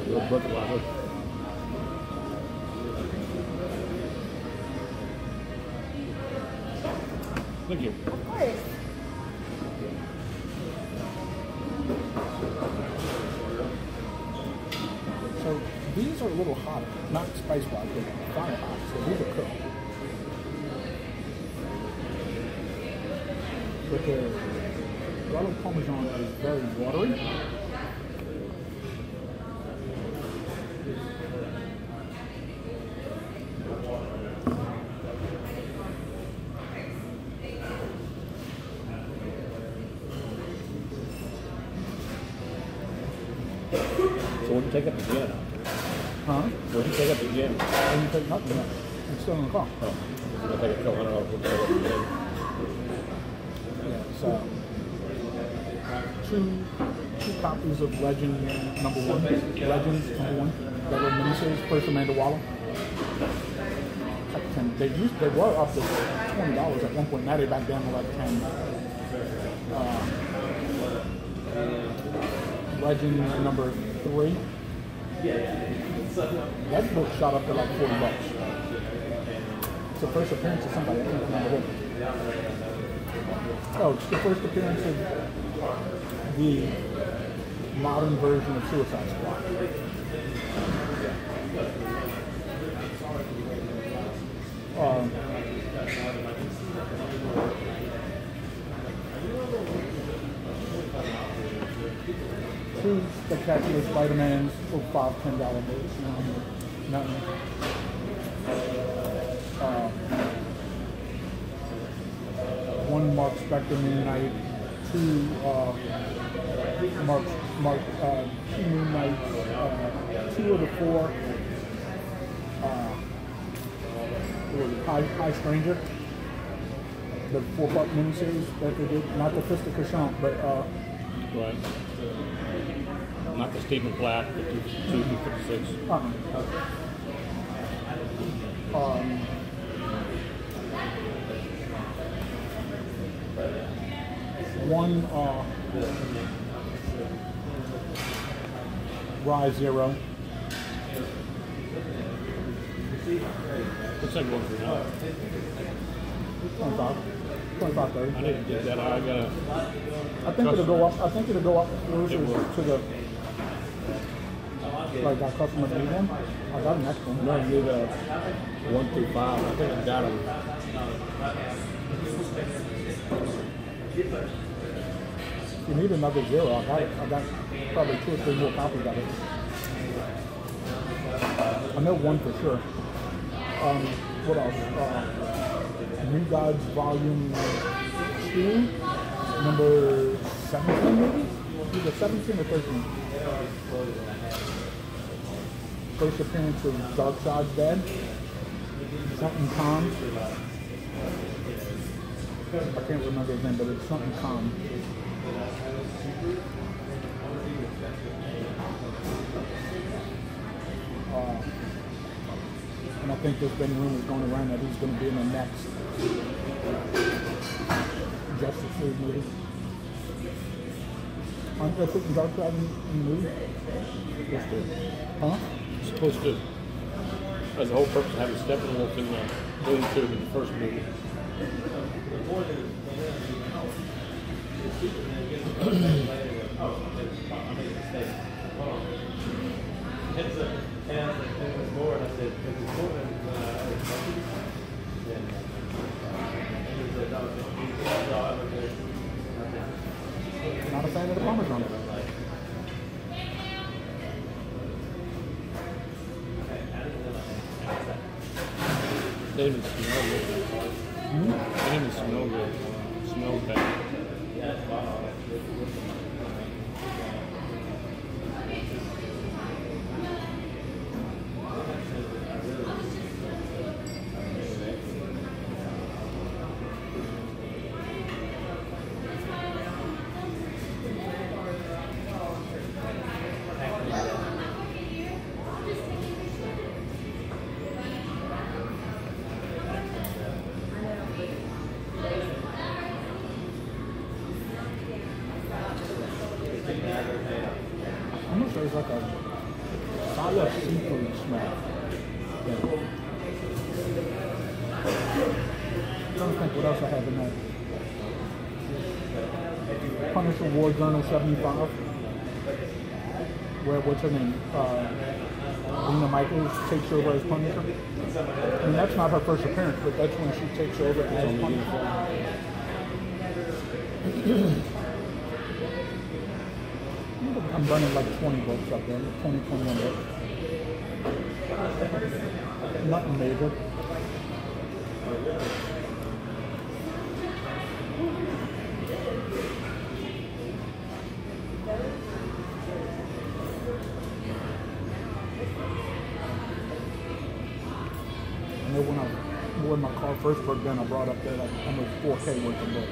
Little bucket lava. Thank you. Of course. So these are a little hotter, not spice wise, but fire hot. So these are cooked. But the Grotto Parmesan is very watery. So what did you take up the gin? Huh? What did you take up the gin? I didn't take nothing yet. It's still in the car. Oh, you're going to take a pill. I don't know what to take up the gin. Yeah, so two copies of Legend #1. Legends #1. That little miniseries, first Amanda Waller. Like 10. They were up to $20 at one point. Now they're back down to like 10. Legend #3. That book shot up to like $40. It's the first appearance of somebody. I can't remember who. Oh, it's the first appearance of the modern version of Suicide Squad. Two spectacular Spider-Mans for $5-10 bills. Nothing. One Mark Spector Moon Knight, two two Moon Knights, 2 of the 4 High Stranger, the 4-part miniseries that they did, not the Fist of Kashant, but Right. Not the Stephen Black, the 256. One Rise Zero. What's that going for now? 25, 30. I need to get that. I gotta. I think it'll go up. I think it'll go up closer to the like our customers need them. I got an extra one. No, I need 1 through 5. I think I got them. If you need another 0, I got it. I got probably 2 or 3 more copies of it. I know 1 for sure. What else? New Gods Volume 2, number 17 maybe? Either 17 or 13. First appearance of Darkseid's dad. Something Khan. I can't remember his name, but it's something Khan. And I think there's been rumors going around that he's going to be in the next Justice League movie. Aren't they putting Darkseid in the movie? Supposed to. Huh? Supposed to. That's the whole purpose of having Steppenwolf in the movie too, in the first movie. fan of the Parmesan. They didn't even smell good. They didn't even smell good. Smells bad. Almost there's like a solid seafood smell. Yeah. I'm trying to think what else I have in there. Punisher War Journal 75. Where, what's her name? Lena Michaels takes over as Punisher. I mean, that's not her first appearance, but that's when she takes over as Punisher. I'm running like 20 books up there, 20, 21 books. Nothing major. I know when my car first broke down, I brought up there like almost 4K worth of books.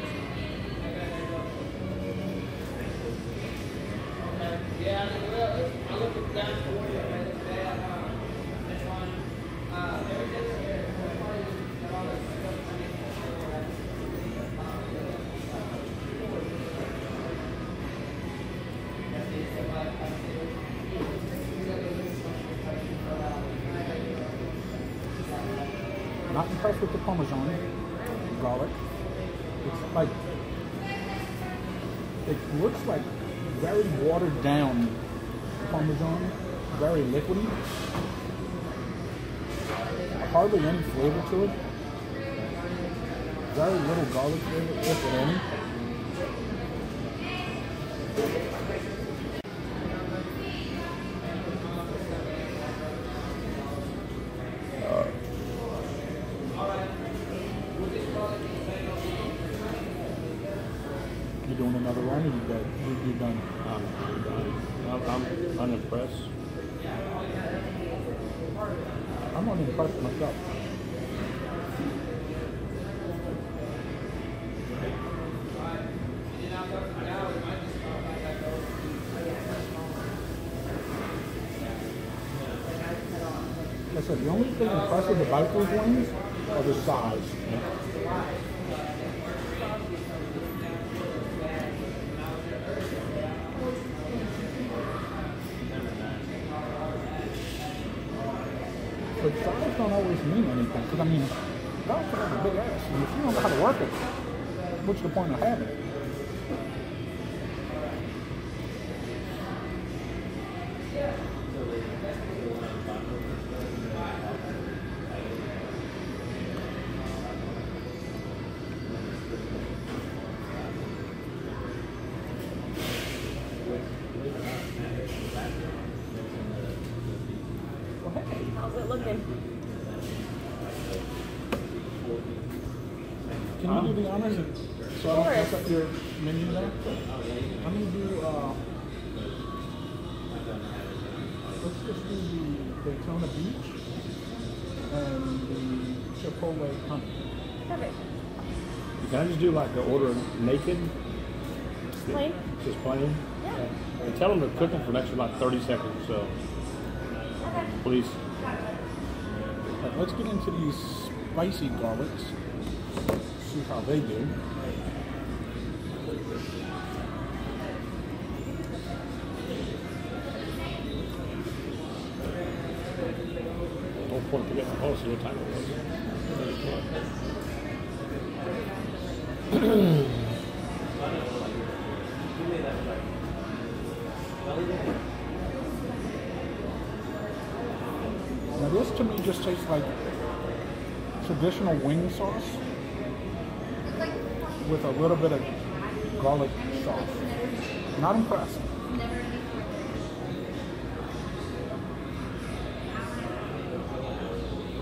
Not impressed with the Parmesan garlic. It's like, it looks like very watered down Parmesan, very liquidy. Hardly any flavor to it. Very little garlic flavor, if any. You doing another round, or you done? I'm unimpressed. I'm unimpressed myself. Like I said, the only thing impressive about those wings are the size. But size don't always mean anything. Because I mean, God can have a big ass, and if you don't know how to work it, what's the point of having it? How's it looking? Can you do the honors so I don't mess up your menu there? I'm gonna do let's just do the Daytona Beach and the Chipotle honey. Perfect. Can I just do like the order naked? Plain? Just plain? Yeah. And tell them to cook them for an extra like 30 seconds or so. Okay. Please. Right, let's get into these spicy garlics. See how they do. No point to get the post what time it was. Now this to me just tastes like traditional wing sauce with a little bit of garlic sauce. Not impressed.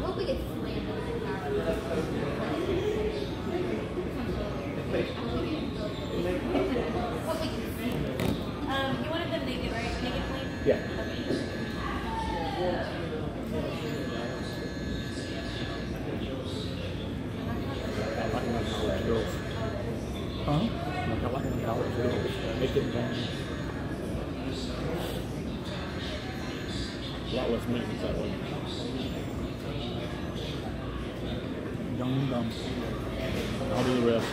Hope we get slammed. You wanted them naked, right? Naked plain? Yeah. I like my college girls. Huh? I like my college girls. Make it down. A lot less maintenance that way. Young and dumb. I'll do the rest.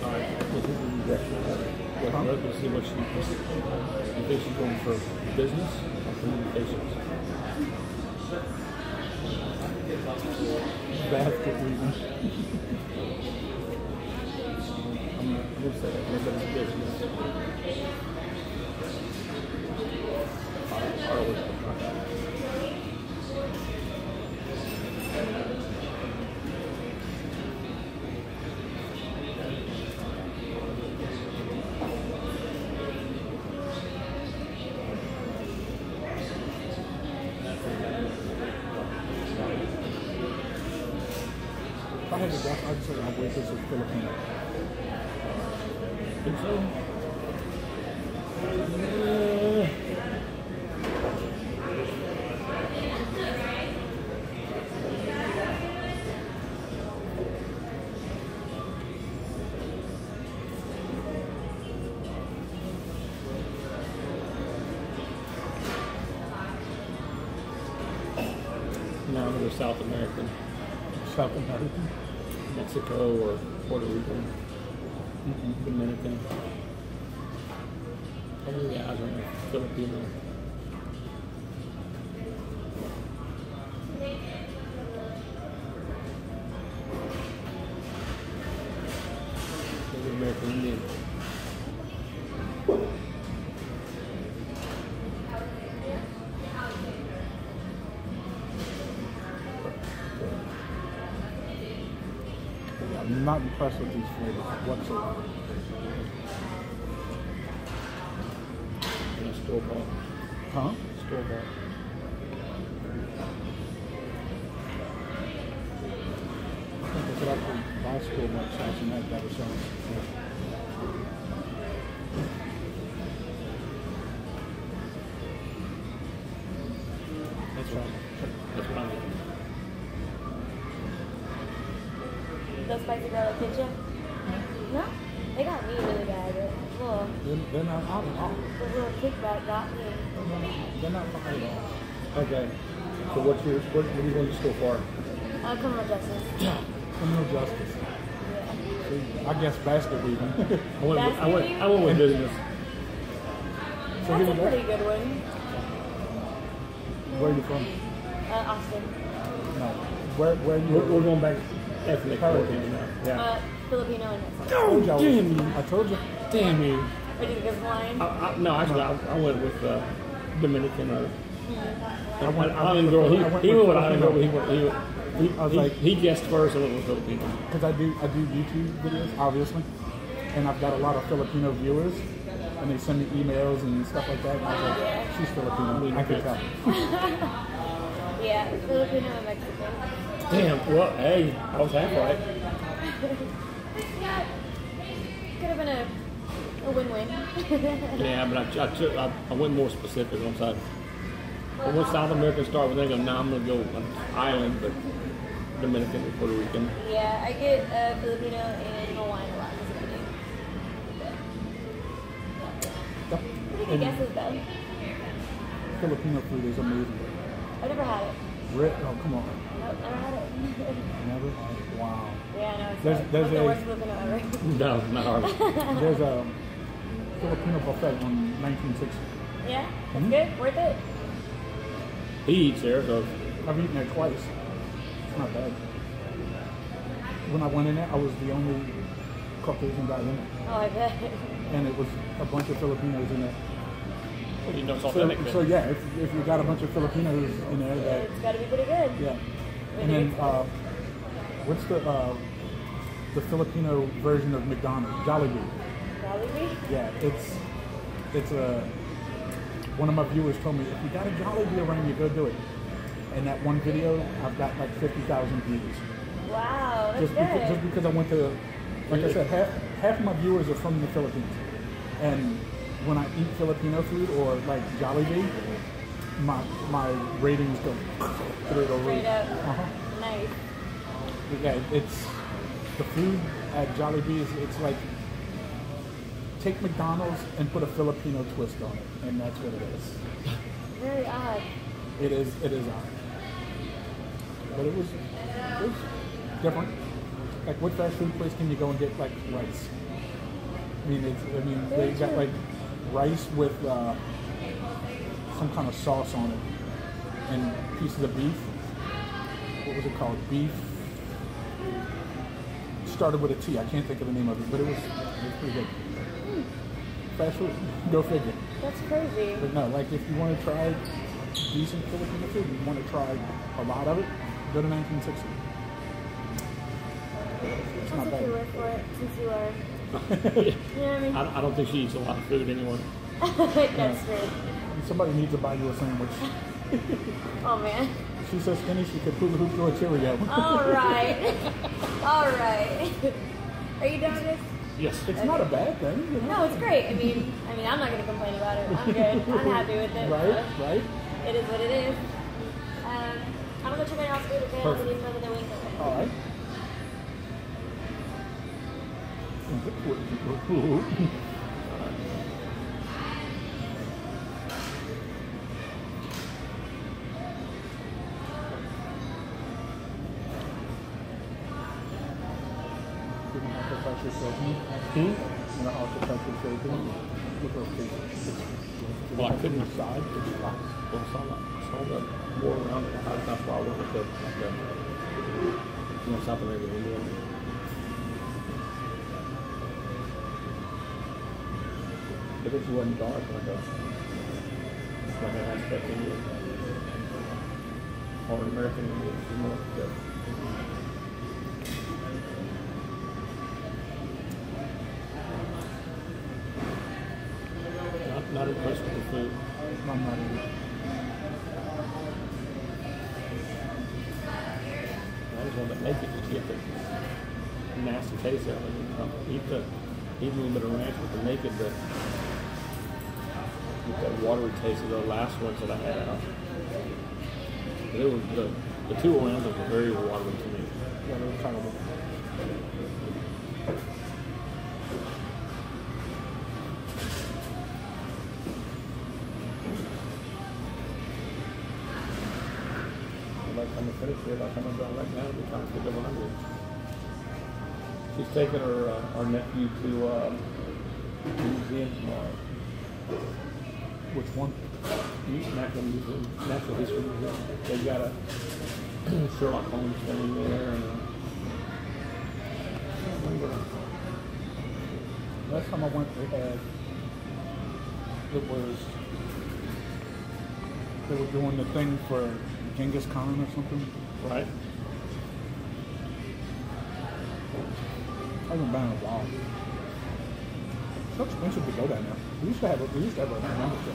Alright, this is the direction. Let's see what she thinks. You think she's going for business or communications? Basket weaving. I'm going to say that. Maybe it's business. Alright, If I had to guess, I'd say our waitress is Filipino. think so? No, they're South American. South American. Mexico or Puerto Rican. Dominican. All the guys are Filipino. Maybe American Indian. I'm not impressed with these flavors whatsoever. And a store bought. Huh? Store bought. I think I could actually buy store-bought sauce and make better sauce. That's right. That's what I'm eating. Those spicy garlic ketchup? No? They got me really bad, but well, They're not out at all. the little kickback got me. They're not out at all. Okay. So what are you going to store for? Criminal justice. Criminal justice. Yeah. See, I guess basket weaving. I went with business. That's a pretty good one. Where are you from? Austin. No. Where are you? We're going back ethnic. Hurricane. Yeah. Filipino and Mexico. Oh, damn you. I told you. Damn you. Or did you give line? No, actually, I went with Dominican. I went Island girl. He went with Island girl. I was like, He guessed first and went with Filipino. because I do YouTube videos, obviously, and I've got a lot of Filipino viewers, and they send me emails and stuff like that. And I was like, she's Filipino. I can tell. Yeah, Filipino and Mexican. Damn. Well, hey, I was half right. Yeah, could have been a win-win. Yeah, but I went more specific on side. I went South American start with them. Now I'm going to go on island, but Dominican and Puerto Rican. Yeah, I get Filipino and Hawaiian a lot. Pretty good guesses though. Filipino food is amazing. I've never had it. Oh, come on. Nope, never had it. Never? Wow. Yeah, I know. It's There's like the a- worst Filipino ever. No, not hard. There's a Filipino buffet on 1960. Yeah, it's good. Worth it. He eats there, so I've eaten there twice. It's not bad. When I went in there, I was the only Caucasian guy in it. Oh, I bet. And it was a bunch of Filipinos in it. You know it's authentic. So yeah, if you got a bunch of Filipinos in there, that It's got to be pretty good. yeah. And then what's the Filipino version of McDonald's? Jollibee. Jollibee? Yeah, it's a. One of my viewers told me if you got a Jollibee around you, go do it. And that one video, I've got like 50,000 views. Wow, that's good. Just because I went to, like I said, half of my viewers are from the Philippines, and when I eat Filipino food or like Jollibee, my ratings go through the roof. Straight up. Nice. Yeah, it's the food at Jollibee it's like take McDonald's and put a Filipino twist on it, and that's what it is. Very odd. It is odd, but it was different. Like, what fast food place can you go and get like rice? They got like rice with some kind of sauce on it and pieces of beef. What was it called? Beef. Started with a T. I can't think of the name of it, but it was pretty good. Fast food, go figure. That's crazy. But no, like if you want to try decent Filipino food, you want to try a lot of it, go to 1960. It's I'll not take your bad. word for it, since you are. You know what I mean? I don't think she eats a lot of food anymore. That's true. Somebody needs to buy you a sandwich. Oh, man. She's so skinny she could hula hoop through a Cheerio. All right. All right. Are you done with this? Yes. It's not a bad thing, you know? No, it's great. I mean, I'm not going to complain about it. I'm good. I'm happy with it. Right, right. It is what it is. I'm going to check my house food, okay? I'm going to leave over the wings. All right. Well, I couldn't decide. Well, I saw the war around it. That's why I went with the South American Indian. But it wasn't dark like an aspect Indian. Or an American Indian. More good. Not impressed with the food. I'm not either. I just want to make it just get the nasty taste out of it. Eat a little bit of ranch with the naked, but with that watery taste of the last ones that I had. It was the two Orientals were very watery to me. Yeah, they were terrible. I'm gonna finish it. I'm gonna go right now. We're trying to get them hungry. She's taking our nephew to the museum tomorrow. Which one? Natural History Museum. They've got a Sherlock Holmes thing there, and I don't remember. Last time I went, they were doing the thing for Genghis Khan or something. Right. I haven't been in a while. It's so expensive to go down there. We used to have a membership.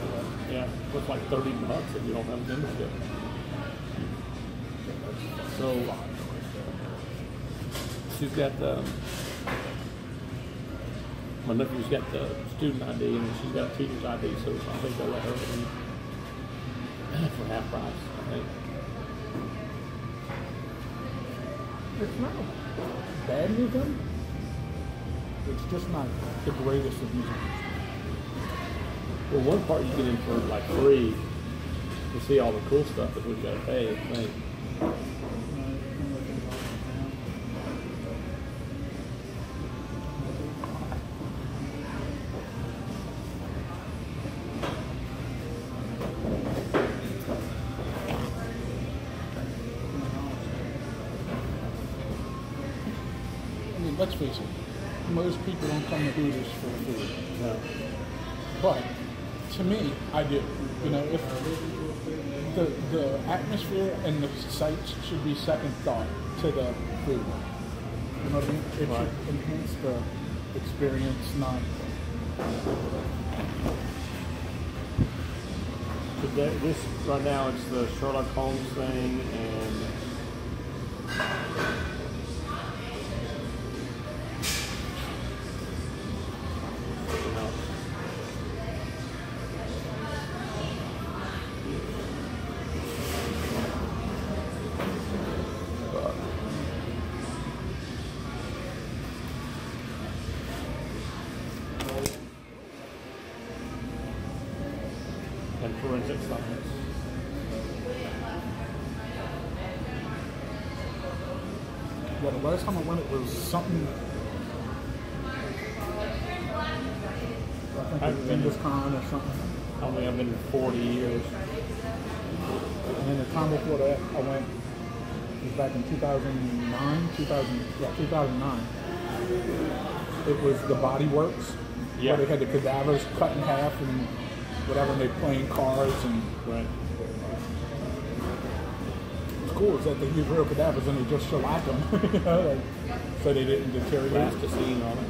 Yeah, it's like $30 if you don't have a membership. So she's got my nephew's got the student ID and she's got a teacher's ID, so I think they'll let her in for half price, I think. It's not a bad museum. It's just not the greatest of museums. Well, one part you get in for like free to see all the cool stuff that we've got to pay, I think. Let's face it, most people don't come to Hooters for food. No. But To me, I do. You know, if the atmosphere and the sights should be second thought to the food. You know what I mean? It should enhance the experience, not. This right now, it's the Sherlock Holmes thing, and forensic science. Yeah, the last time I went, it was something. I think Vendors Con or something. I mean, I've been 40 years. And then the time before that, I went. It was back in 2009. 2009. It was the Body Works. Yeah. Where they had the cadavers cut in half and whatever, and they playing cards and. Right. What's cool is that they use real cadavers and they just shellac them, you know, like, so they didn't deteriorate. Plasticine on it.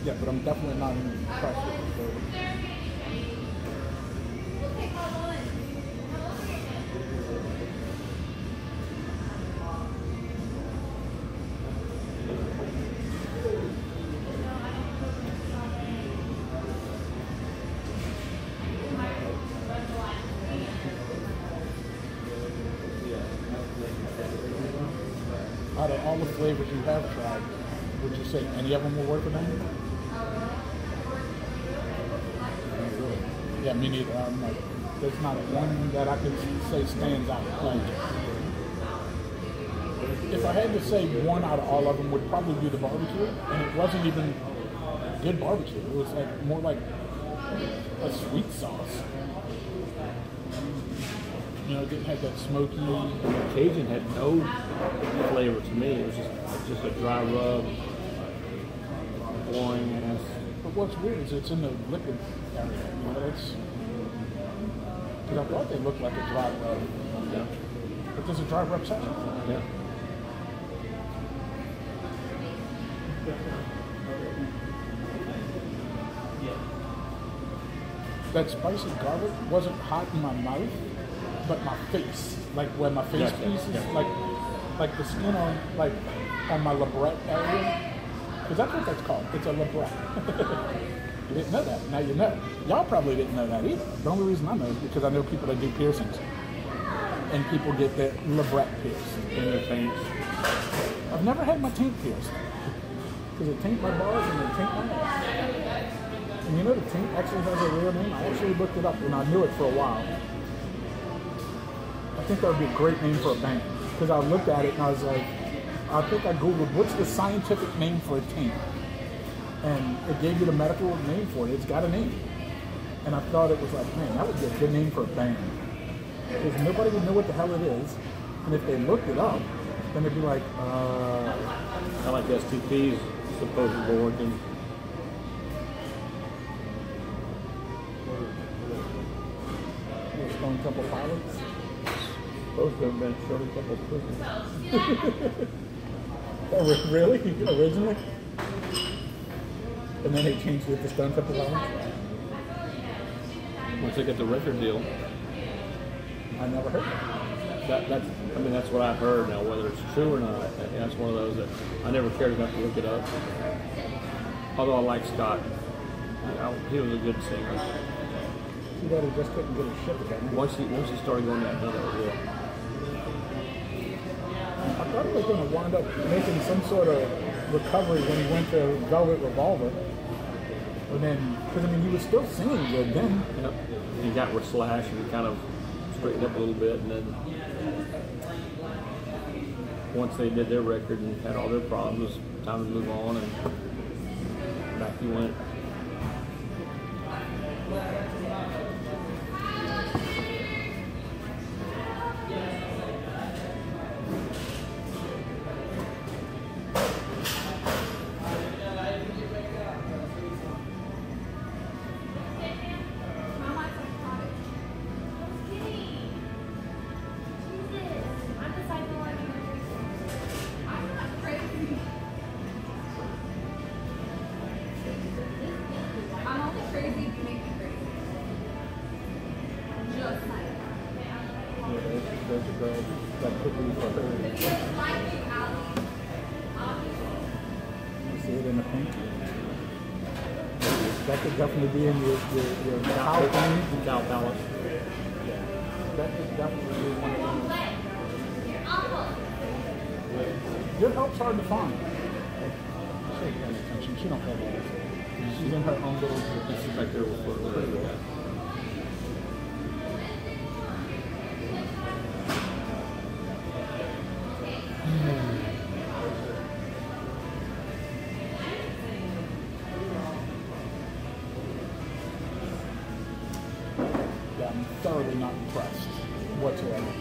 Yeah, but I'm definitely not impressed with the flavor. Out of all the flavors you have tried, would you say any of them were worth a dime? Yeah, me neither. I'm like, there's not one that I could say stands out. Like, if I had to say one out of all of them, would probably be the barbecue, and it wasn't even good barbecue. It was like more like a sweet sauce. You know, it didn't have that smoky. The Cajun had no flavor to me. It was just a dry rub, boring ass. But what's weird is it's in the liquid area. You know, it's because I thought they looked like a dry rub. Yeah. But there's a dry rub section. Yeah. That spicy garlic wasn't hot in my mouth, but my face, like where my face Gotcha. pieces, Yeah. like the skin on my labret area, because that's what that's called. It's a labret. You didn't know that. Now you know. Y'all probably didn't know that either. The only reason I know is because I know people that do piercings, and people get their labret pierced In their taints. I've never had my taint pierced because it taint my bars and it taint my ass. And you know the taint actually has a real name. I actually looked it up and I knew it for a while. I think that would be a great name for a band because I looked at it and I was like, I think I googled what's the scientific name for a taint, and it gave you the medical name for it. It's got a name, and I thought it was like, man, that would be a good name for a band because nobody would know what the hell it is, and if they looked it up, then they'd be like, I like STP's supposed origin. Stone Temple Pilots. Supposed to have been Shirley Temple Prison. Oh, really? Originally? And then they changed it to Stone Temple Pilots? Once they get the record deal. I never heard that. That's what I've heard. Now, whether it's true or not, that's one of those that I never cared enough to look it up. Although I like Scott. He was a good singer. Too bad he just couldn't get his shit together. Once he started going that way, yeah. I thought he was going to wind up making some sort of recovery when he went to Velvet Revolver. And then, because I mean, he was still singing good then. Yep. He got with Slash and he kind of straightened up a little bit, and then once they did their record and had all their problems, time to move on, and back he went. That could definitely be in your cow thing. Cow palace. Yeah. That could definitely be one of those. Good help's hard to find. She ain't paying attention. She don't pay attention. She's in her own little. She's back there with her. I'm thoroughly not impressed whatsoever.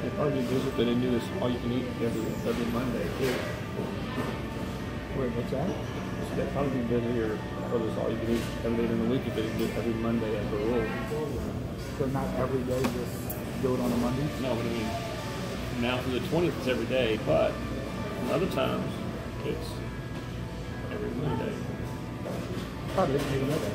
They probably do this if they didn't do this all you can eat every Monday too. Wait, what's that? So they'd probably be busier for this all you can eat every day in the week if they didn't do it every Monday as a rule. So not every day, just do it on a Monday? No, but I mean, now for the 20th it's every day, but other times it's every Monday. I didn't even know that.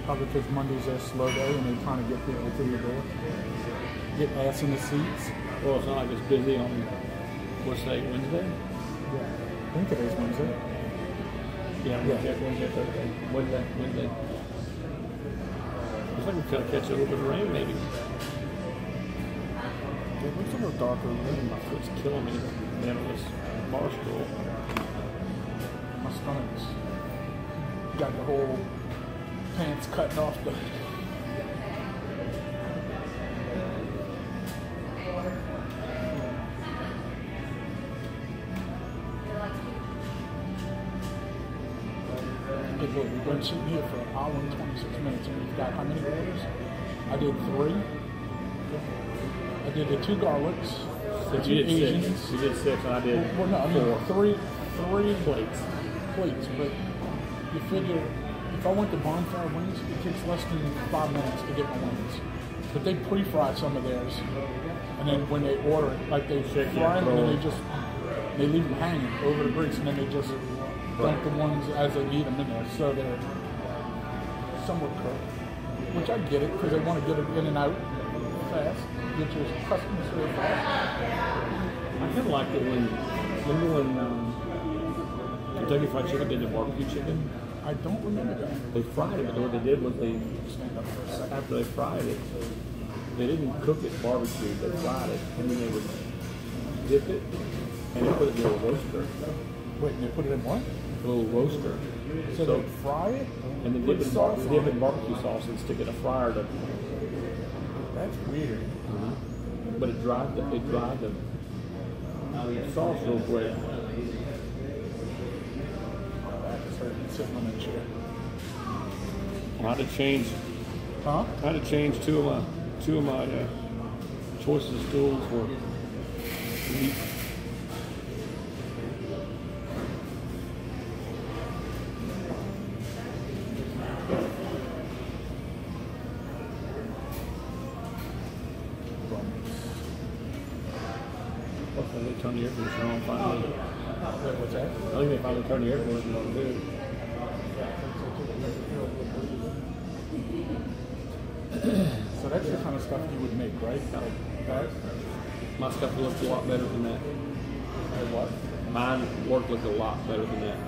Probably because Monday's a slow day and they're trying to get people through the door. Get ass in the seats. Well, it's not like it's busy on, what's today, Wednesday? Yeah. I think today's Wednesday. Yeah, Wednesday, Thursday. Wednesday. Looks like we're going to catch a little bit of rain, maybe. It looks a little darker. My foot's killing me. Man, this bar stool. My stomach's got the whole pants cutting off the. Look, we've been sitting here for an hour and 26 minutes and we've got how many orders? I did 3. I did the 2 garlics, the 2 Asians. 6. You did 6 and I did Well, no, I mean 4. 3 plates. But you figure if I went to Bonfire Wings, it takes less than 5 minutes to get my wings. But they pre-fry some of theirs, and then when they order it, like they fry them and then they leave them hanging over the grease, and then they just dump the ones as they need them in there, so they're somewhat cooked. Which I get it, because they want to get it in and out fast, get your customers here fast. I kind of liked it remember when Kentucky Fried Chicken did the barbecue chicken? I don't remember that. They fried it, but what they did was after they fried it, they didn't cook it barbecue, they fried it, and then they would dip it, and they put it in a little roaster. Wait, and they put it in what? A little roaster. So they fry it? And then dip it in barbecue sauce and stick it in a fryer to. That's weird. But it dried the sauce real quick. Sitting on that chair. I had to change. Huh? I had to change two of my choices of stools for meat. They turned the air conditioner on finally. What's that? I think they finally turned the air conditioner on too. stuff you would make, right? Like that. My stuff looked a lot better than that. Like what? Mine work looked a lot better than that.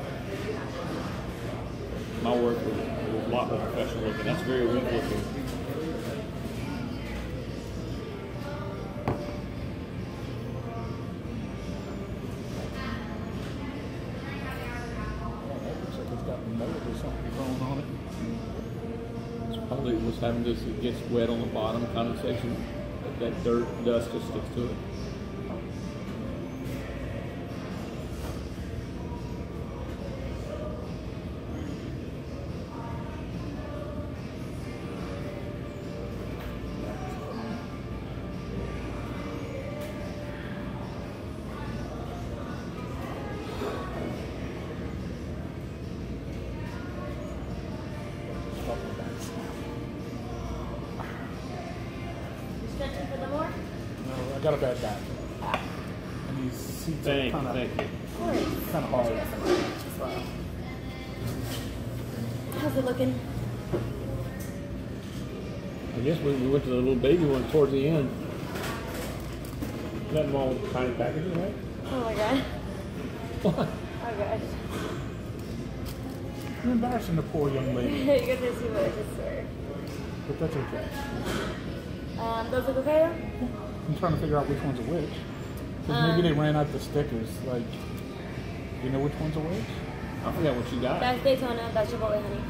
My work was a lot more professional looking. That's very weak looking. Probably was having this, it gets wet on the bottom, condensation, that dirt, dust just sticks to it. Stretching for the more? No, I got a bad back. And these seats are kind Thank you. of hard. How's it looking? I guess we went to the little baby one towards the end. That one with tiny packaging, right? Oh my god. What? Oh gosh. You're embarrassing the poor young lady, You guys are too much, I swear. but that's okay. Those look okay though? I'm trying to figure out which one's a which. Because maybe they ran out the stickers. Like, you know which one's a which? I forgot what you got. That's Daytona, that's Chipotle honey.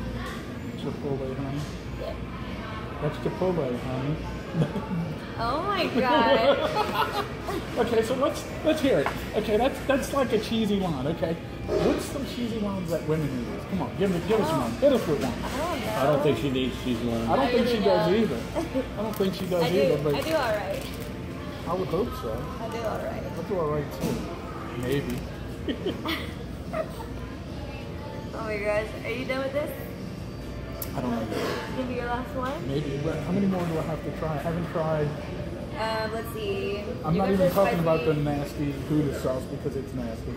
Chipotle, honey. Yeah. That's Chipotle, honey. Oh my god. Okay, so let's hear it. Okay, that's like a cheesy line. Okay, what's some cheesy lines that women use? Come on, give us one. Hit us with one. I don't know. I don't think she needs cheese line. I don't think she really does don't. either. I don't think she does I either. But do alright. I would hope so. I do alright. I'll do all right too. Maybe. Oh my gosh. Are you done with this? I don't know. Give me your last one. Maybe. But how many more do I have to try? I haven't tried. Let's see. I'm not even talking about the nasty Hooters sauce because it's nasty.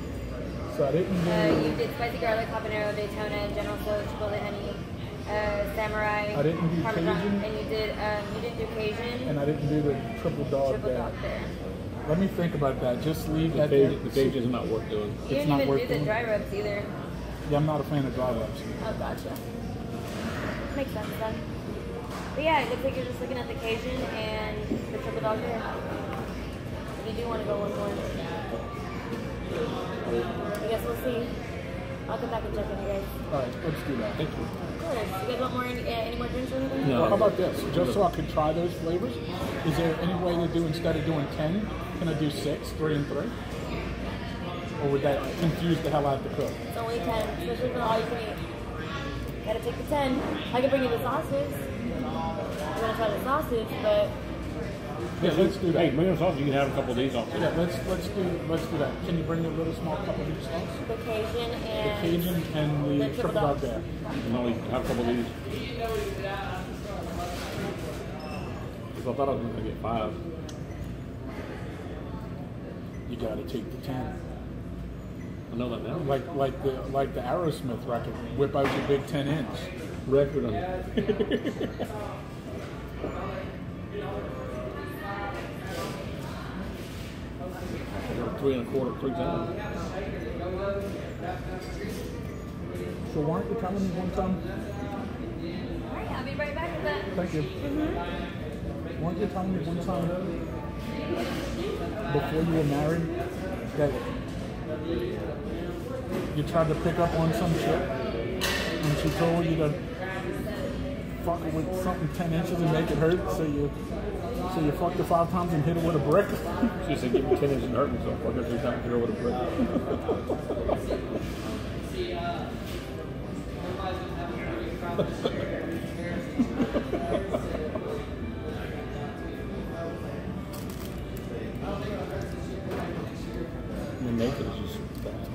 So I didn't do. You did spicy garlic habanero, Daytona, General Tso's, Chipotle honey, Samurai. I didn't do Parmesan, Cajun. and you didn't do Cajun. And I didn't do the triple dog Triple there. dog there. Let me think about that. Just leave The that there. page is not worth doing. You It's didn't not even worth do the doing. dry rubs either. Yeah, I'm not a fan of dry rubs. Oh, gotcha. Makes sense then. But yeah, it looks like you're just looking at the Cajun and the triple dog there. If you do want to go one more, I guess we'll see. I'll come back and check on you guys. All right, let's do that. Thank you. Of course. You guys want more, any more drinks or anything? No. Well, how about this? Just so I could try those flavors, is there any way to do, instead of doing 10, can I do 6, 3 and 3? Or would that confuse the hell out of the cook? It's only 10, especially for all you can eat. Gotta take the 10. I can bring you the sauces. I'm gonna try the sausage, but Yeah, let's do that. Hey, bring us off. You can have a couple of these off. Yeah, let's do that. Can you bring me a little small cup of each sauce? the Cajun The and Cajun and the the triple dog there. And only have a couple of these. Because I thought I was going to get 5. You gotta take the 10. I know that now. Like the Aerosmith record. Whip out your big 10-inch. Record on it. 3 1/4, 3 times. So weren't you telling me one time? Alright, I'll be right back with that. Thank you. Weren't you telling me one time before you were married that you tried to pick up on some shit and she told you to fuck her with something 10 inches and make it hurt, so you fucked her 5 times and hit her with a brick? She said, give me 10 inches and hurt me, so I fucked her 3 times and hit her with a brick. The naked is just bad.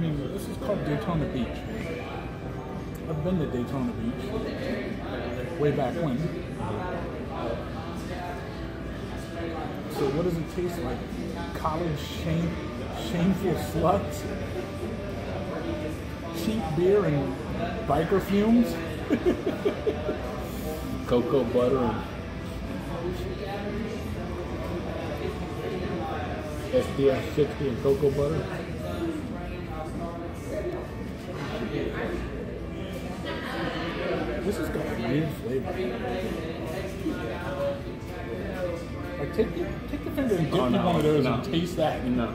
mean, this is called Daytona Beach. I've been to Daytona Beach way back when. So what does it taste like? College shameful sluts? Cheap beer and biker fumes? Cocoa butter and SDF 60 and cocoa butter. This has got a weird flavor. Like take your finger and dip in one of those and taste that. No.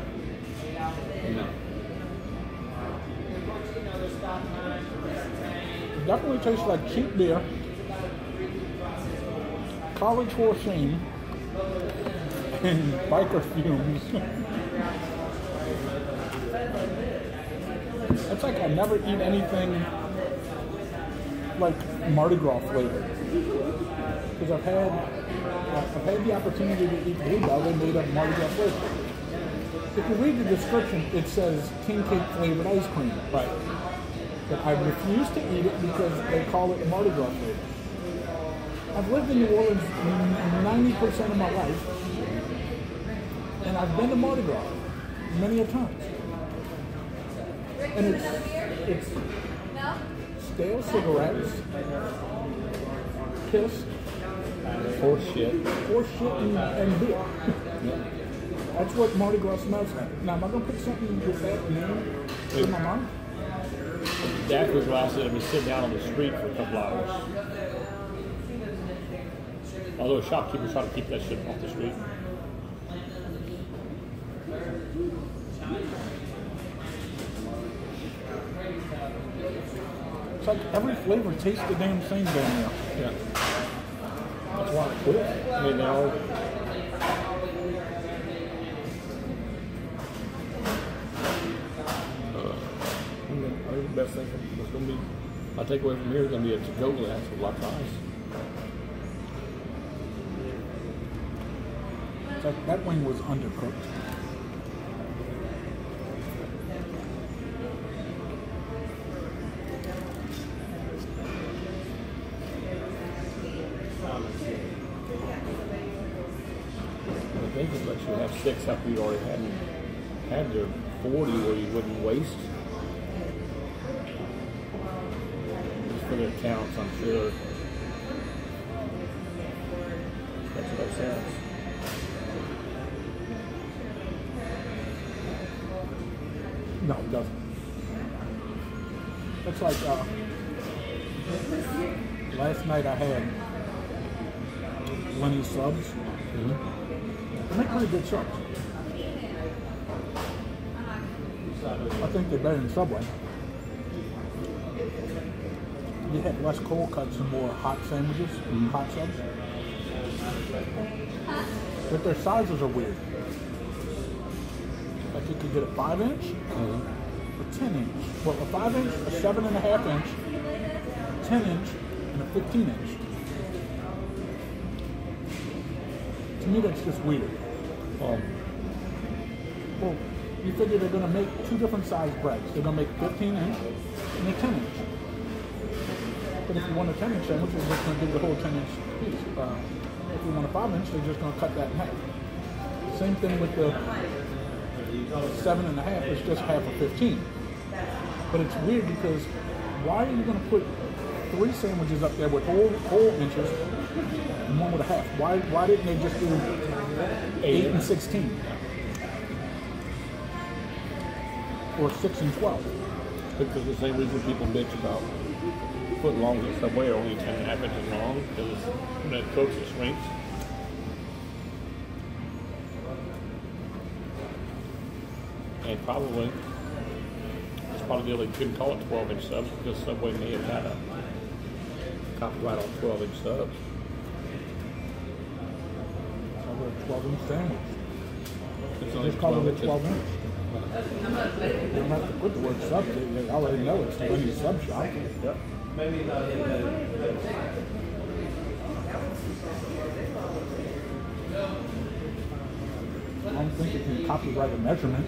It definitely tastes like cheap beer, college horse shame, and biker fumes. It's like I never eat anything like Mardi Gras flavor. Because I've had the opportunity to eat Bluebell, they made up Mardi Gras flavor. If you read the description, it says king cake flavored ice cream. Right. But I refuse to eat it because they call it Mardi Gras flavor. I've lived in New Orleans 90% of my life, and I've been to Mardi Gras many a times. And it's stale cigarettes, piss, Horse shit. and beer. That's what Mardi Gras smells like. Now, am I going to put something with that name in my mouth? That was why I said I'd be sitting down on the street for a couple hours. Although shopkeepers try to keep that shit off the street. It's like every flavor tastes the damn same down there. Yeah. That's why I quit. I mean, they're all... I think the best thing that's going to be, my takeaway from here is going to be a to-go glass with lots of ice. It's like that wing was undercooked. I think it lets you have 6 after you already had your 40 where you wouldn't waste. Just for the counts, I'm sure. That's what I said. No, it doesn't. It's like last night I had Lenny's subs. They make pretty good subs. I think they're better than Subway. You had less cold cuts and more hot sandwiches, hot subs. But their sizes are weird. Like you could get a 5-inch, a 10-inch. Well, a 5-inch, a 7.5-inch, 10-inch, and a 15-inch. To me, that's just weird. Well, you figure they're going to make 2 different size breads. They're going to make 15-inch and a 10-inch. But if you want a 10-inch sandwich, they're just going to give you the whole 10-inch piece. If you want a 5-inch, they're just going to cut that in half. Same thing with the 7.5. It's just half of 15. But it's weird because why are you going to put 3 sandwiches up there with whole inches and one with a half? Why didn't they just do 8 and 16? Or 6 and 12? Because the same reason people bitch about foot longs at Subway are only 10.5 inches long, because when it cooks, it shrinks. And probably, it's probably they couldn't call it 12-inch subs because Subway may have had a copyright on 12-inch subs. Call it a 12-inch sandwich. It's So only just call it a 12 inches. 12-inch. You don't have to put the word sub. They already know it's Lenny's Sub Shop. Yep. I don't think it can copyright a measurement.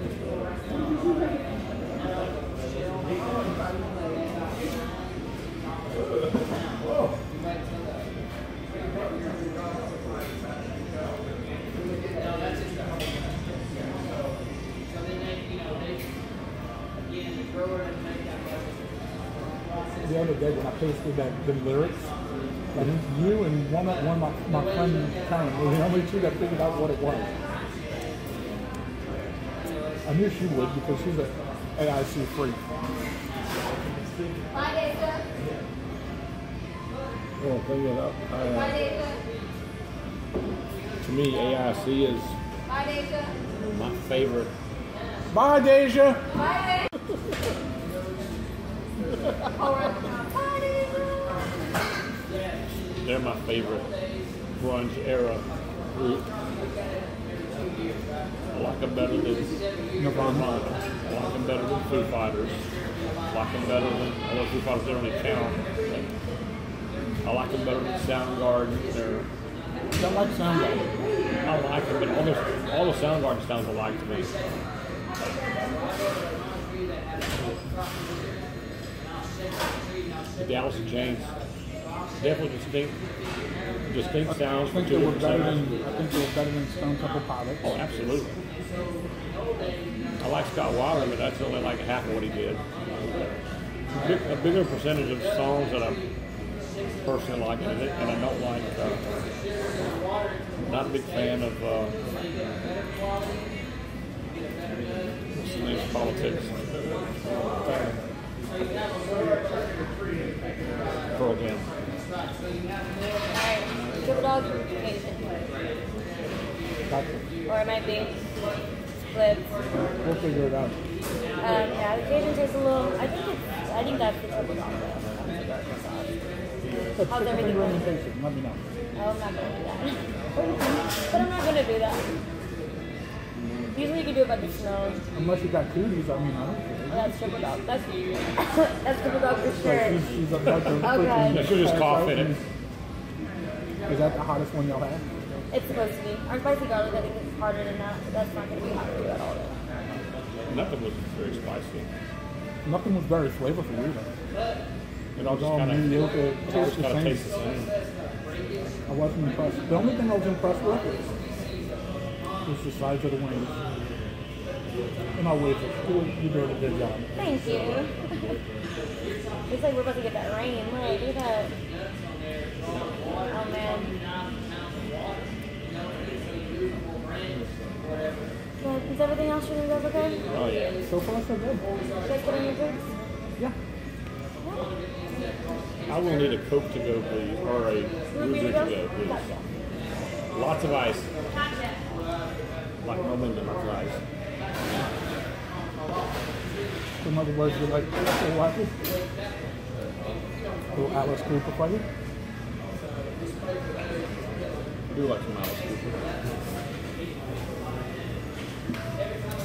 The other day when I posted the lyrics, like you and one of my friend Karen were the only two that figured out what it was. I knew she would because she's an AIC freak. Well, thing is, to me, AIC is my favorite. Bye, Deja. They're my favorite grunge era group. I like them better than Nirvana. I like them better than Foo Fighters. I like them better than, although Foo Fighters don't really count. I like them better than Soundgarden. Don't like Soundgarden. I like them, but all the Soundgarden sounds alike to me. The Dallas and Chains, definitely distinct sounds. I think they were better than Stone Temple Pilots. Oh, absolutely. I like Scott Weiler, but that's only like half of what he did. A bigger percentage of songs that I personally like, and I don't like. Not a big fan of what's the name of politics. Pearl Jam. Alright, triple dog Cajun. Or it might be split. We'll figure it out. Yeah, the Cajun tastes a little. I think that's the triple dog though. How's everything going? Let me know. Oh, I'm not gonna do that. But I'm not gonna do that. Usually you can do it by the smell. Unless you got cooties, I mean, I don't care. That's triple dog. That's triple dog for sure. She's about to Okay. She'll just cough in it. Is that the hottest one y'all have? It's supposed to be. Our spicy garlic, I think, is harder than that, but that's not going to be hot for you at all. Though. Nothing was very spicy. Nothing was very flavorful either. It all just all kind mediocre. of tastes the same. I wasn't impressed. The only thing I was impressed with was the size of the wings. And I'll wait for you doing a good job. Thank you. Looks like we're about to get that rain. Look at that. Oh man. So, is everything else you guys okay? Oh yeah. So far, so good. You guys getting your drinks? Yeah. I will need a Coke to go, please, or a Ruger to go, please. Lots of ice. Like no limit, lots of ice. In other words, you like little waffles? Little Alice Cooper for you? I do like some Alice Cooper.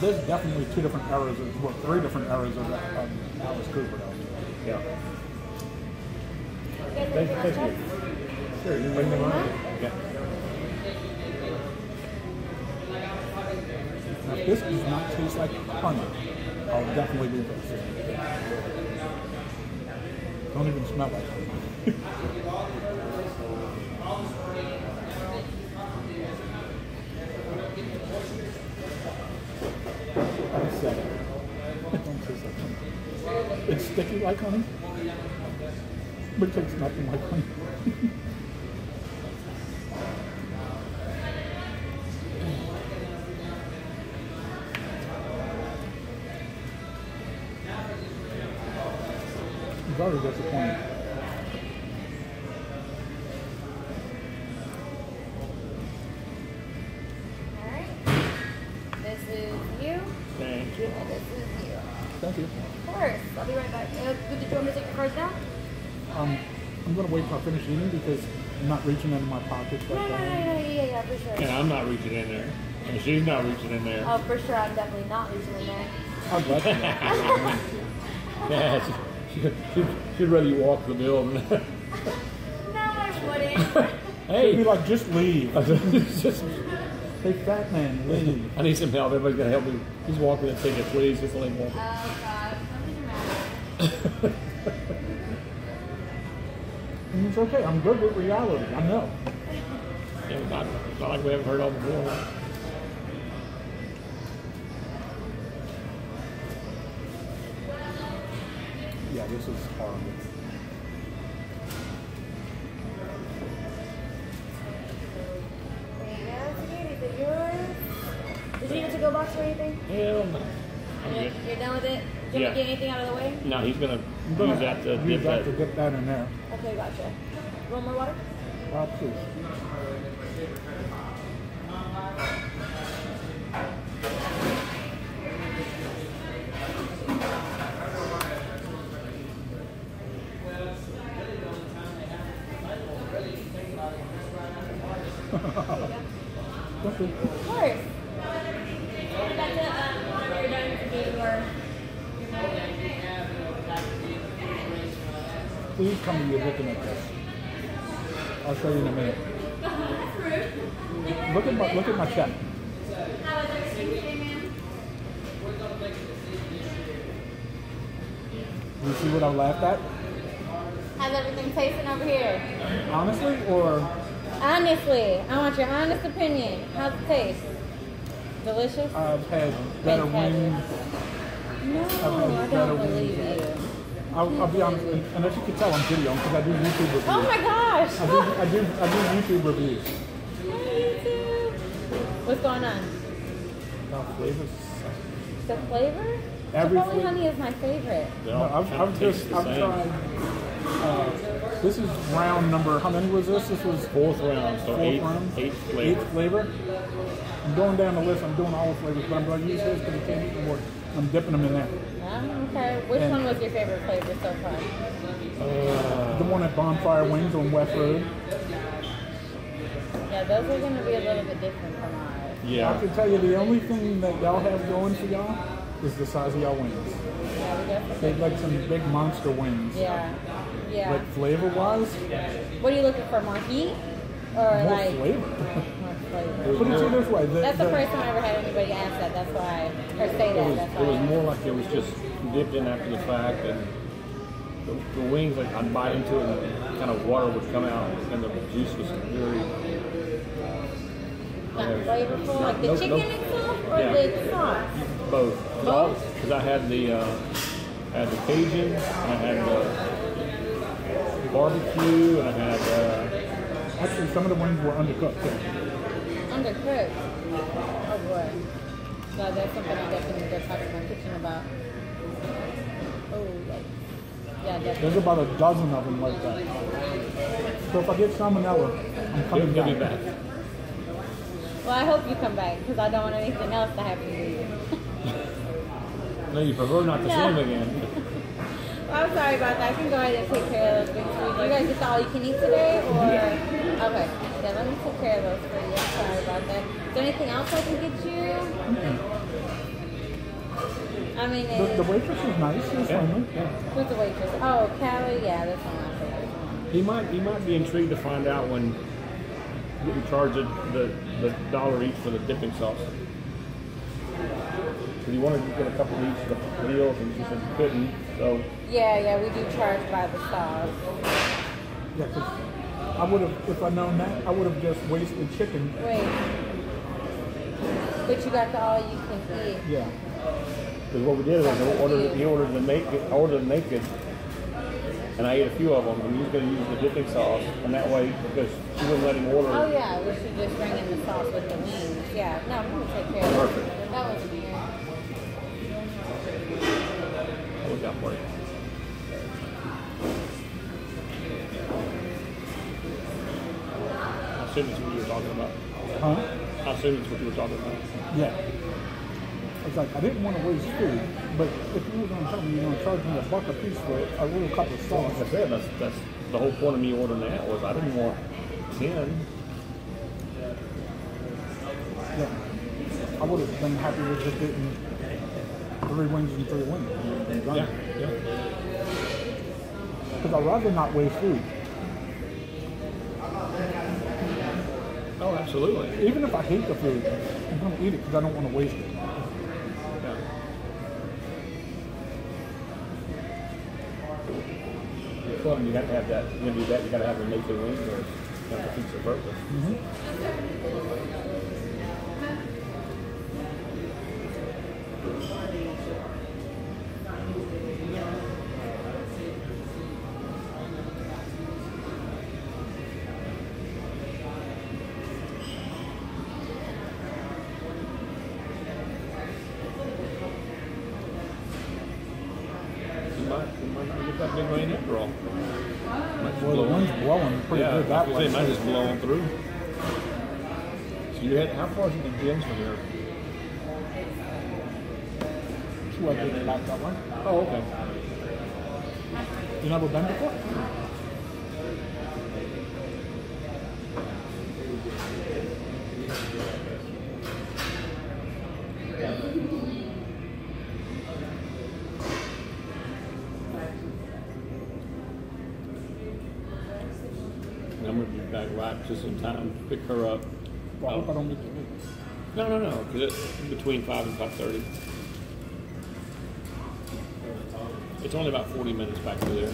There's definitely three different eras of Alice Cooper though. Yeah. Thank you. Sure, you're waiting around? Yeah. Now, if this does not taste like honey, I'll definitely do this. Don't even smell like honey. I said it. It don't taste like honey. It's sticky like honey, but it tastes nothing like honey. Very disappointing. Alright. This is you. Thank you. And this is you. Thank you. Of course. I'll be right back. Did you want me to take your cards down? I'm gonna wait till I finish eating because I'm not reaching into my pockets No, like that. yeah, for sure. And I'm not reaching in there. And she's not reaching in there. Oh, for sure, I'm definitely not reaching in there. I'd let you. Yeah, she'd rather you walk the building. No, I wouldn't. Hey, be Hey, like, just leave. just, Hey, fat man, leave. I need some help. Everybody's got to help me. Just walk in the ticket, please. Just let me walk. Oh, God. Something dramatic. And it's okay. I'm good with reality. I know. Yeah, it's not like we haven't heard all before. Yeah, this is horrible. Is it yours? Did you get to go box or anything? Hell no. I'm You're, good. you're done with it? Did you Yeah. get anything out of the way? No, he's gonna use that to Use dip that that. to dip that in there. Okay, gotcha. Want more water? Please. Okay. Of course. That's it. You're done with the game or... Please tell me you're looking at this. I'll show you in a minute. Look at my check. How is everything today, ma'am? You see what I laughed at? How's everything tasting over here? Honestly, or Honestly, I want your honest opinion. How's it taste? Delicious? I've had better wings. No, I don't believe you. I'll be honest, and as you can tell, I'm videoing because I do YouTube reviews. Oh my gosh! I do YouTube reviews. Hey, YouTube. What's going on? Flavors. The flavor? Every Chipotle flavor. honey is my favorite. They No, all kinda taste the same. tried. This is round number. How many was this? This was Fourth round, so fourth round. eighth flavor. Eighth flavor. I'm going down the list. I'm doing all the flavors, but I'm going to use this because I can't eat more. I'm dipping them in there. Okay. Which And- one was your favorite flavor so far? The one at Bonfire Wings on West Road. Yeah, those are going to be a little bit different from ours. I Yeah. can tell you the only thing that y'all have going for y'all is the size of y'all wings. Yeah, we definitely. They've like some big monster wings. Yeah. Yeah. Like flavor wise, What are you looking for? More heat? Or more like flavor. more flavor? Put it to you this way. That's the first time I ever had anybody ask that. That's why, or say that. That's It was why. more like it was just dipped in after the fact, and the wings, like I'd bite into it and kind of water would come out, and the juice was very. Not flavorful, like the Nope, chicken nope. itself or Yeah. the sauce. Both. Both? Because I had the Cajun, and I had the barbecue, and I had Actually, some of the wings were undercooked too. Undercooked. Oh boy. No, that's something I definitely go talk to my kitchen about. Oh, like, yeah, There's definitely. about a dozen of them like that. So if I get salmonella, I'm coming he'll be back. back. Well, I hope you come back because I don't want anything else to happen to you. No, you prefer not to see him again. Well, I'm sorry about that. I can go ahead and take care of those things for you. You guys just all you can eat today, or okay? Yeah, let me take care of those for you. I'm sorry about that. Is there anything else I can get you? I mean, The waitress is nice. She's friendly. who's the waitress? Oh, Callie. Yeah, that's one of my favorites. He might be intrigued to find out when we charge the dollar each for the dipping sauce. But he wanted to get a couple of each of the deals, and she said you couldn't. So Yeah, we do charge by the sauce. Yeah, 'cause I would have, if I'd known that, I would have just wasted chicken. Wait, but you got the all you can eat. Yeah. because what we did was he ordered the naked, and I ate a few of them, and he was going to use the dipping sauce, and that way, because she wouldn't let him order. Oh yeah, we should just bring in the sauce with the wings. Yeah, no, I'm gonna take care of Perfect. it. That was weird. I'll look out for you. I assume it's what you were talking about. Huh? I assume it's what you were talking about. Yeah. It's like, I didn't want to waste food, but if you were going to tell me you're going to charge me $1 a piece for a little cup of sauce, Like I said, that's the whole point of me ordering that was I didn't want 10. yeah, I would have been happy with just getting 3 wings and 3 wings. Yeah. Because I'd rather not waste food. Oh, absolutely. Even if I hate the food, I'm going to eat it because I don't want to waste it. Yeah. Well, you have to have that. When you do that, you got to have the naked wings, or it defeats the purpose. might not get that big rain after all. Well, the wind's blowing pretty good that way. It might just blow on through. So you had, how far is it to Jim's from here? So I take it back that way. Oh, okay. You never been before? And I'm going to be back right just in time to pick her up. Well, I hope I don't get to leave. No, because it's between 5 and 5:30. It's only about 40 minutes back to there.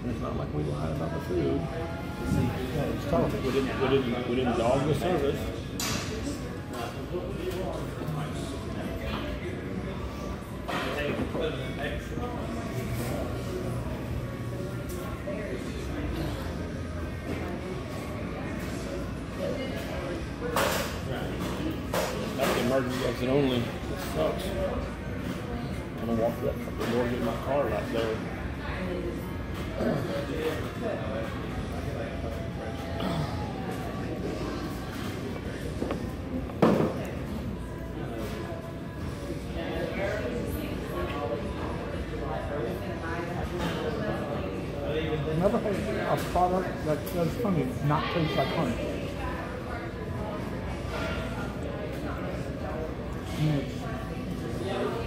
It's not like we lied about the food. Yeah, it's terrible. We didn't dog the service. That's the emergency exit only. It sucks. I'm gonna walk up the door and get my car right there. Never had a product that does honey not taste like honey.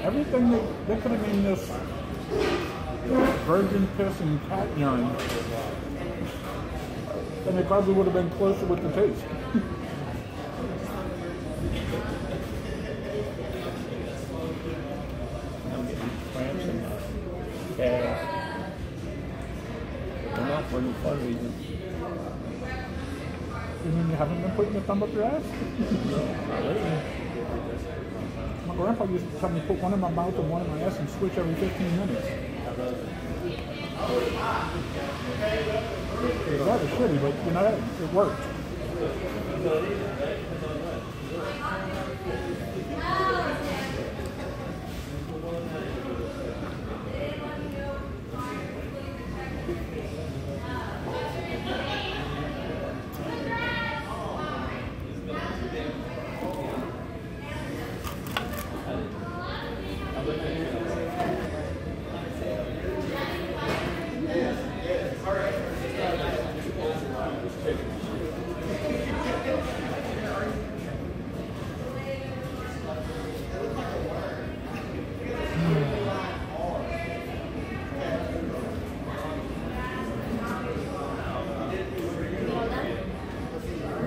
Everything they could have named this virgin piss and cat urine, and it probably would have been closer with the taste. I'm getting cramps in my calves. I'm not for any fun reason. You mean you haven't been putting your thumb up your ass? My grandpa used to tell me to put one in my mouth and one in my ass and switch every 15 minutes. It was rather shitty, but you know, it worked.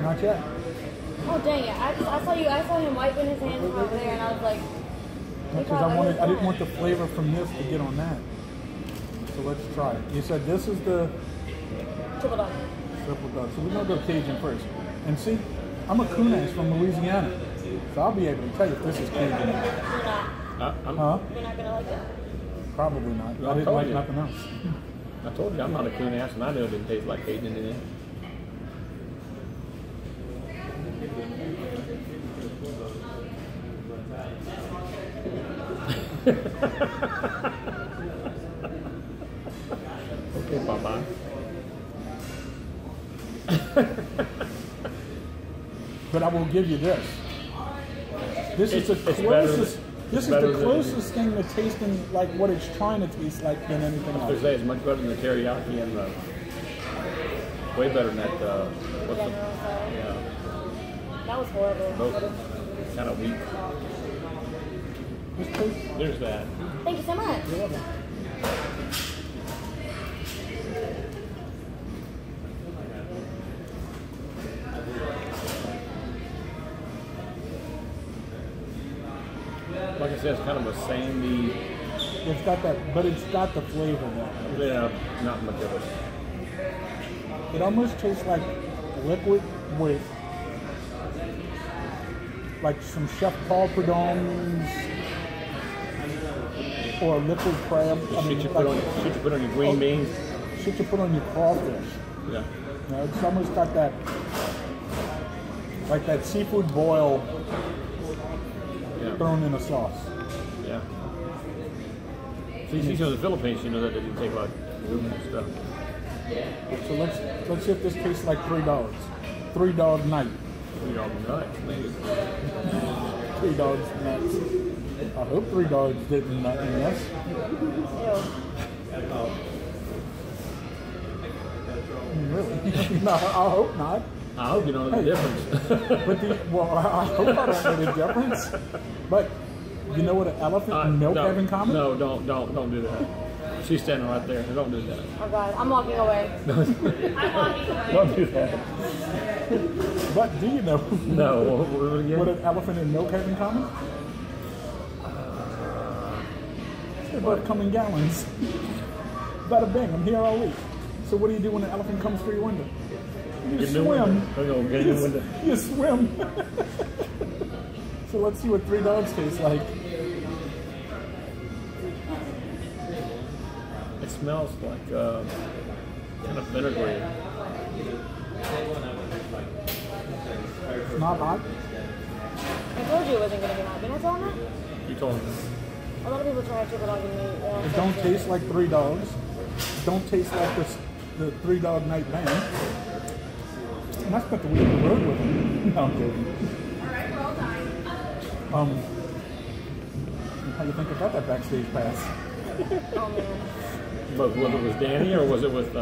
Not yet. Oh dang it! I saw him wiping his hands over there, and I was like, Because I didn't want the flavor from this to get on that. So let's try it. You said this is the triple dog. triple dog. So we're gonna go Cajun first. And see, I'm a coon ass from Louisiana, so I'll be able to tell you if this is Cajun. You're not. Huh? You're not gonna like it. Probably not. No, I I didn't told like you. nothing else. I told you I'm not a coon ass, and I know it didn't taste like Cajun in it. Okay, Papa. But I will give you this. This is the It's closest. better This is than the anything. closest thing to tasting like what it's trying to taste like than anything I was else. say it's much better than the teriyaki and the way better than that. What's the, General style. yeah, That was horrible. both kind of weak. This tastes. There's that. Thank you so much. You're welcome. Like I said, it's kind of a sandy. It's got that, but it's got the flavor there. Yeah, not much of it. It almost tastes like liquid with like some Chef Paul Prudhomme's or liquid crab. Shit you put on your green beans. Shit you put on your crawfish. Yeah. You know, it's almost got that Like that seafood boil Yeah. thrown in a sauce. Yeah. See, she's from the Philippines. You know that they didn't take like room and stuff. So let's see if this tastes like $3. $3 night. We all nuts, maybe. $3 nuts. I hope $3 didn't nut in this. Really? No, I hope not. I hope you don't know the difference. Well, I hope I don't know the difference. But you know what an elephant and milk have in common? No, don't do that. She's standing right there. Don't do that. Oh God, I'm walking away. I'm walking away. Don't do that. But do you know No. what an elephant and milk have in common? They both come in gallons. Bada bing, I'm here all week. So what do you do when an elephant comes through your window? You Get in the window. swim. Get in the window. You swim. So let's see what $3 tastes like. It smells like kind of vinegary. It's not hot. I told you it wasn't gonna be hot. Didn't I tell him that? You told me. A lot of people try to triple dog and me. It don't taste like $3. Don't taste like the $3 night band. And I spent the week on the road with him. No, I'm kidding. How do you think I got that backstage pass? Oh man. But whether it was Danny or was it with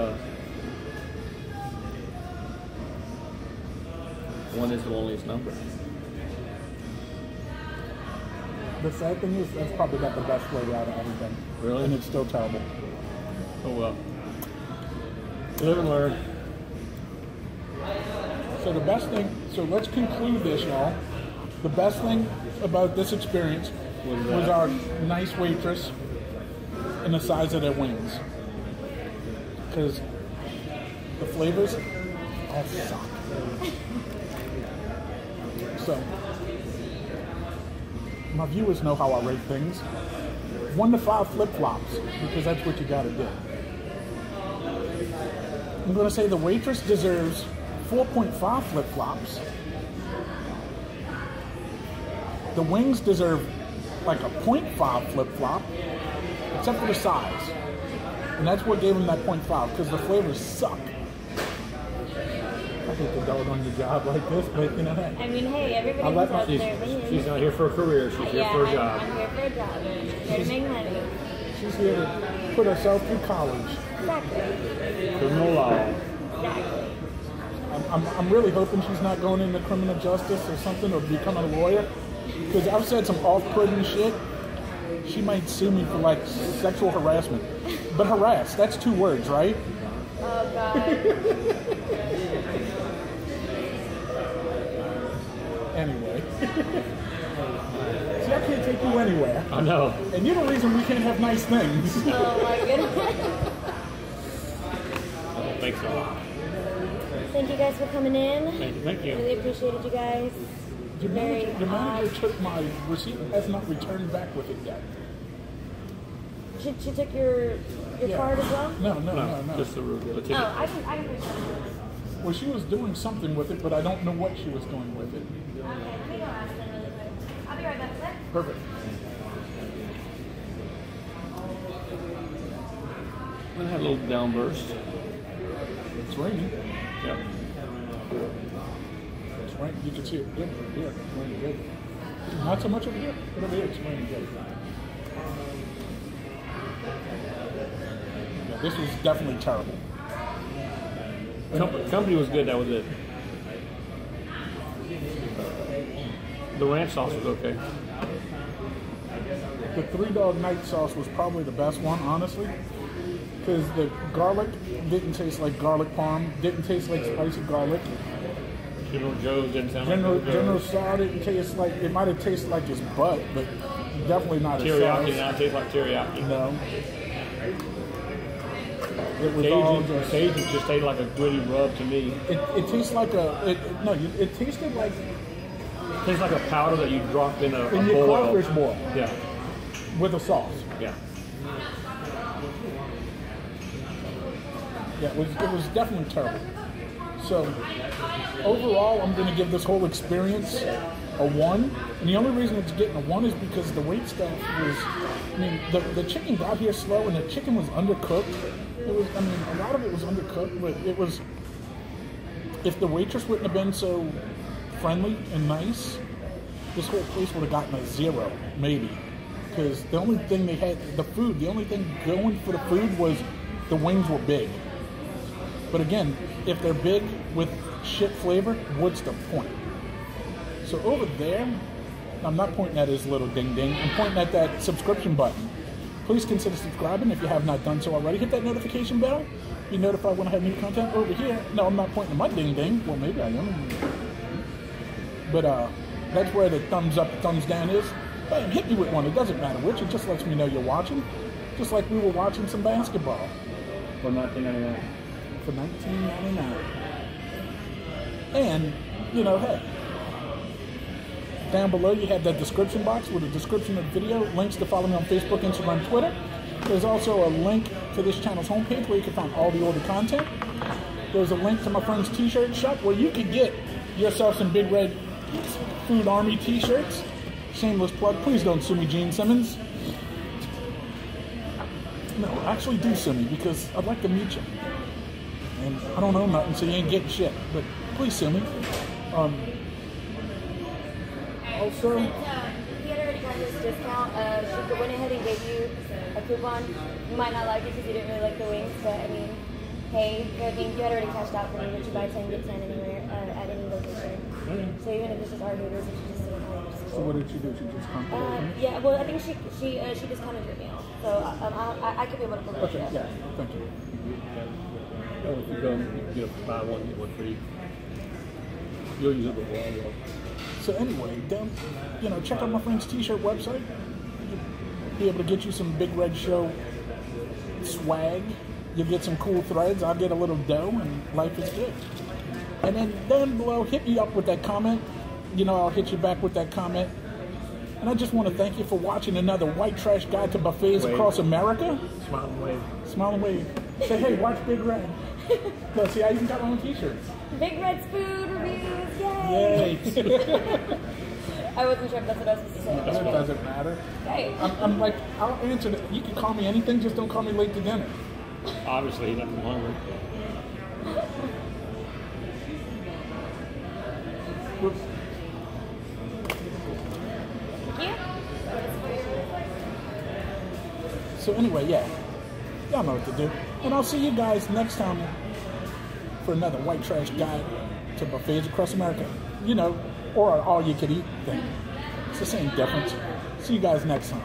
one is the loneliest number? The sad thing is, that's probably got the best flavor out of everything. Really? And it's still terrible. Oh well. Live and learn. So the best thing, so let's conclude this, y'all. The best thing about this experience was our nice waitress and the size of their wings. Because the flavors all suck. So, my viewers know how I rate things. 1 to 5 flip-flops, because that's what you gotta do. I'm gonna say the waitress deserves 4.5 flip-flops. The wings deserve like a 0.5 flip-flop, except for the size. And that's what gave them that 0.5, because the flavors suck. I hate to dog on your job like this, but you know, hey. I mean, hey, everybody let who's out my- there winning. She's not here for a career. She's here for a job. I'm here for a job. Here to make money. She's here to put herself through college. Exactly. Criminal law. Exactly. I'm really hoping she's not going into criminal justice or something, or becoming a lawyer, because I've said some off-putting shit. She might sue me for like sexual harassment. But harass, that's 2 words, right? Oh God. Anyway. See, I can't take you anywhere. I know. And you're the reason we can't have nice things. Oh my goodness. I don't think so. Thank you guys for coming in. Thank you. Really appreciated you guys. Your Very manager took my receipt and has not returned back with it yet. She took your Yeah. card as well? No. Just the ticket. Oh, I can return it. Well, she was doing something with it, but I don't know what she was doing with it. Okay, let me go ask them really quick. I'll be right back, okay? Perfect. I had a little downburst. It's raining. Yep. It's raining. You can see it. Good. Here. It's raining good. Not so much over here, but over here it's raining good. Yeah, this was definitely terrible. Company was good. That was it. The ranch sauce was okay. The $3 night sauce was probably the best one, honestly, because the garlic didn't taste like garlic parm, didn't taste like spicy garlic. General Joe's didn't sound General like General Joe's. Tso didn't taste like, it might have tasted like his butt, but definitely not his Teriyaki sauce. now tastes like teriyaki. No. It was all just, Cajun just tasted like a gritty rub to me. it tastes like it tasted like Tastes like a powder that you drop in a in your boil. crawfish boil Yeah, with a sauce. yeah. Yeah, it was definitely terrible. So overall, I'm going to give this whole experience a 1. And the only reason it's getting a 1 is because the wait staff was, I mean, the chicken got here slow and the chicken was undercooked. It was, I mean, a lot of it was undercooked, but it was, if the waitress wouldn't have been so friendly and nice, this whole place would have gotten a 0, maybe. Because the only thing they had, the food, the only thing going for the food was the wings were big. But again, if they're big with shit flavor, what's the point? So over there, I'm not pointing at his little ding ding, I'm pointing at that subscription button. Please consider subscribing if you have not done so already. Hit that notification bell, be notified when I have new content. Over here, no, I'm not pointing at my ding ding. Well, maybe I am. But that's where the thumbs up, thumbs down is. Bam, hit me with one. It doesn't matter which. It just lets me know you're watching. Just like we were watching some basketball. For $19.99. For $19.99. And, you know, hey, down below you have that description box with a description of the video, links to follow me on Facebook, Instagram, Twitter. There's also a link to this channel's homepage where you can find all the older content. There's a link to my friend's t-shirt shop where you can get yourself some Big Red Food Army t-shirts. Shameless plug. Please don't sue me, Gene Simmons. No, actually do sue me because I'd like to meet you. And I don't know nothing, so you ain't getting shit. But please sue me. Also, he had already got his discount. She went ahead and gave you a coupon. You might not like it because you didn't really like the wings, but I mean, hey, I mean, you had already cashed out for me, but you buy 10, get 10 anywhere at any location. So even if this is our Hooters, if you just didn't like it. so what did she do? She just contacted me? Yeah, well, I think she discounted your meal, so I could be able to book Okay, it. yeah, thank you. Oh, if you come, you buy one, get one free. You'll use it before. So anyway, then, you know, check out my friend's t-shirt website. You'll be able to get you some Big Red Show swag. You'll get some cool threads. I'll get a little dough, and life is good. And then down below, hit me up with that comment. You know, I'll hit you back with that comment. And I just want to thank you for watching another White Trash Guide to Buffets Across America. Smile and wave. Smile and wave. Say, hey, watch Big Red. Look, see, I even got my own t-shirts. Big Red's food reviews, yay! Yay. I wasn't sure if that's what I was supposed to say. It doesn't matter. Hey. I'm like, I'll answer that. You can call me anything, just don't call me late to dinner. Obviously, he left him hungry. Whoops. So anyway, yeah, y'all know what to do. And I'll see you guys next time for another White Trash Guide to Buffets Across America. You know, or all you could eat thing. It's the same difference. See you guys next time.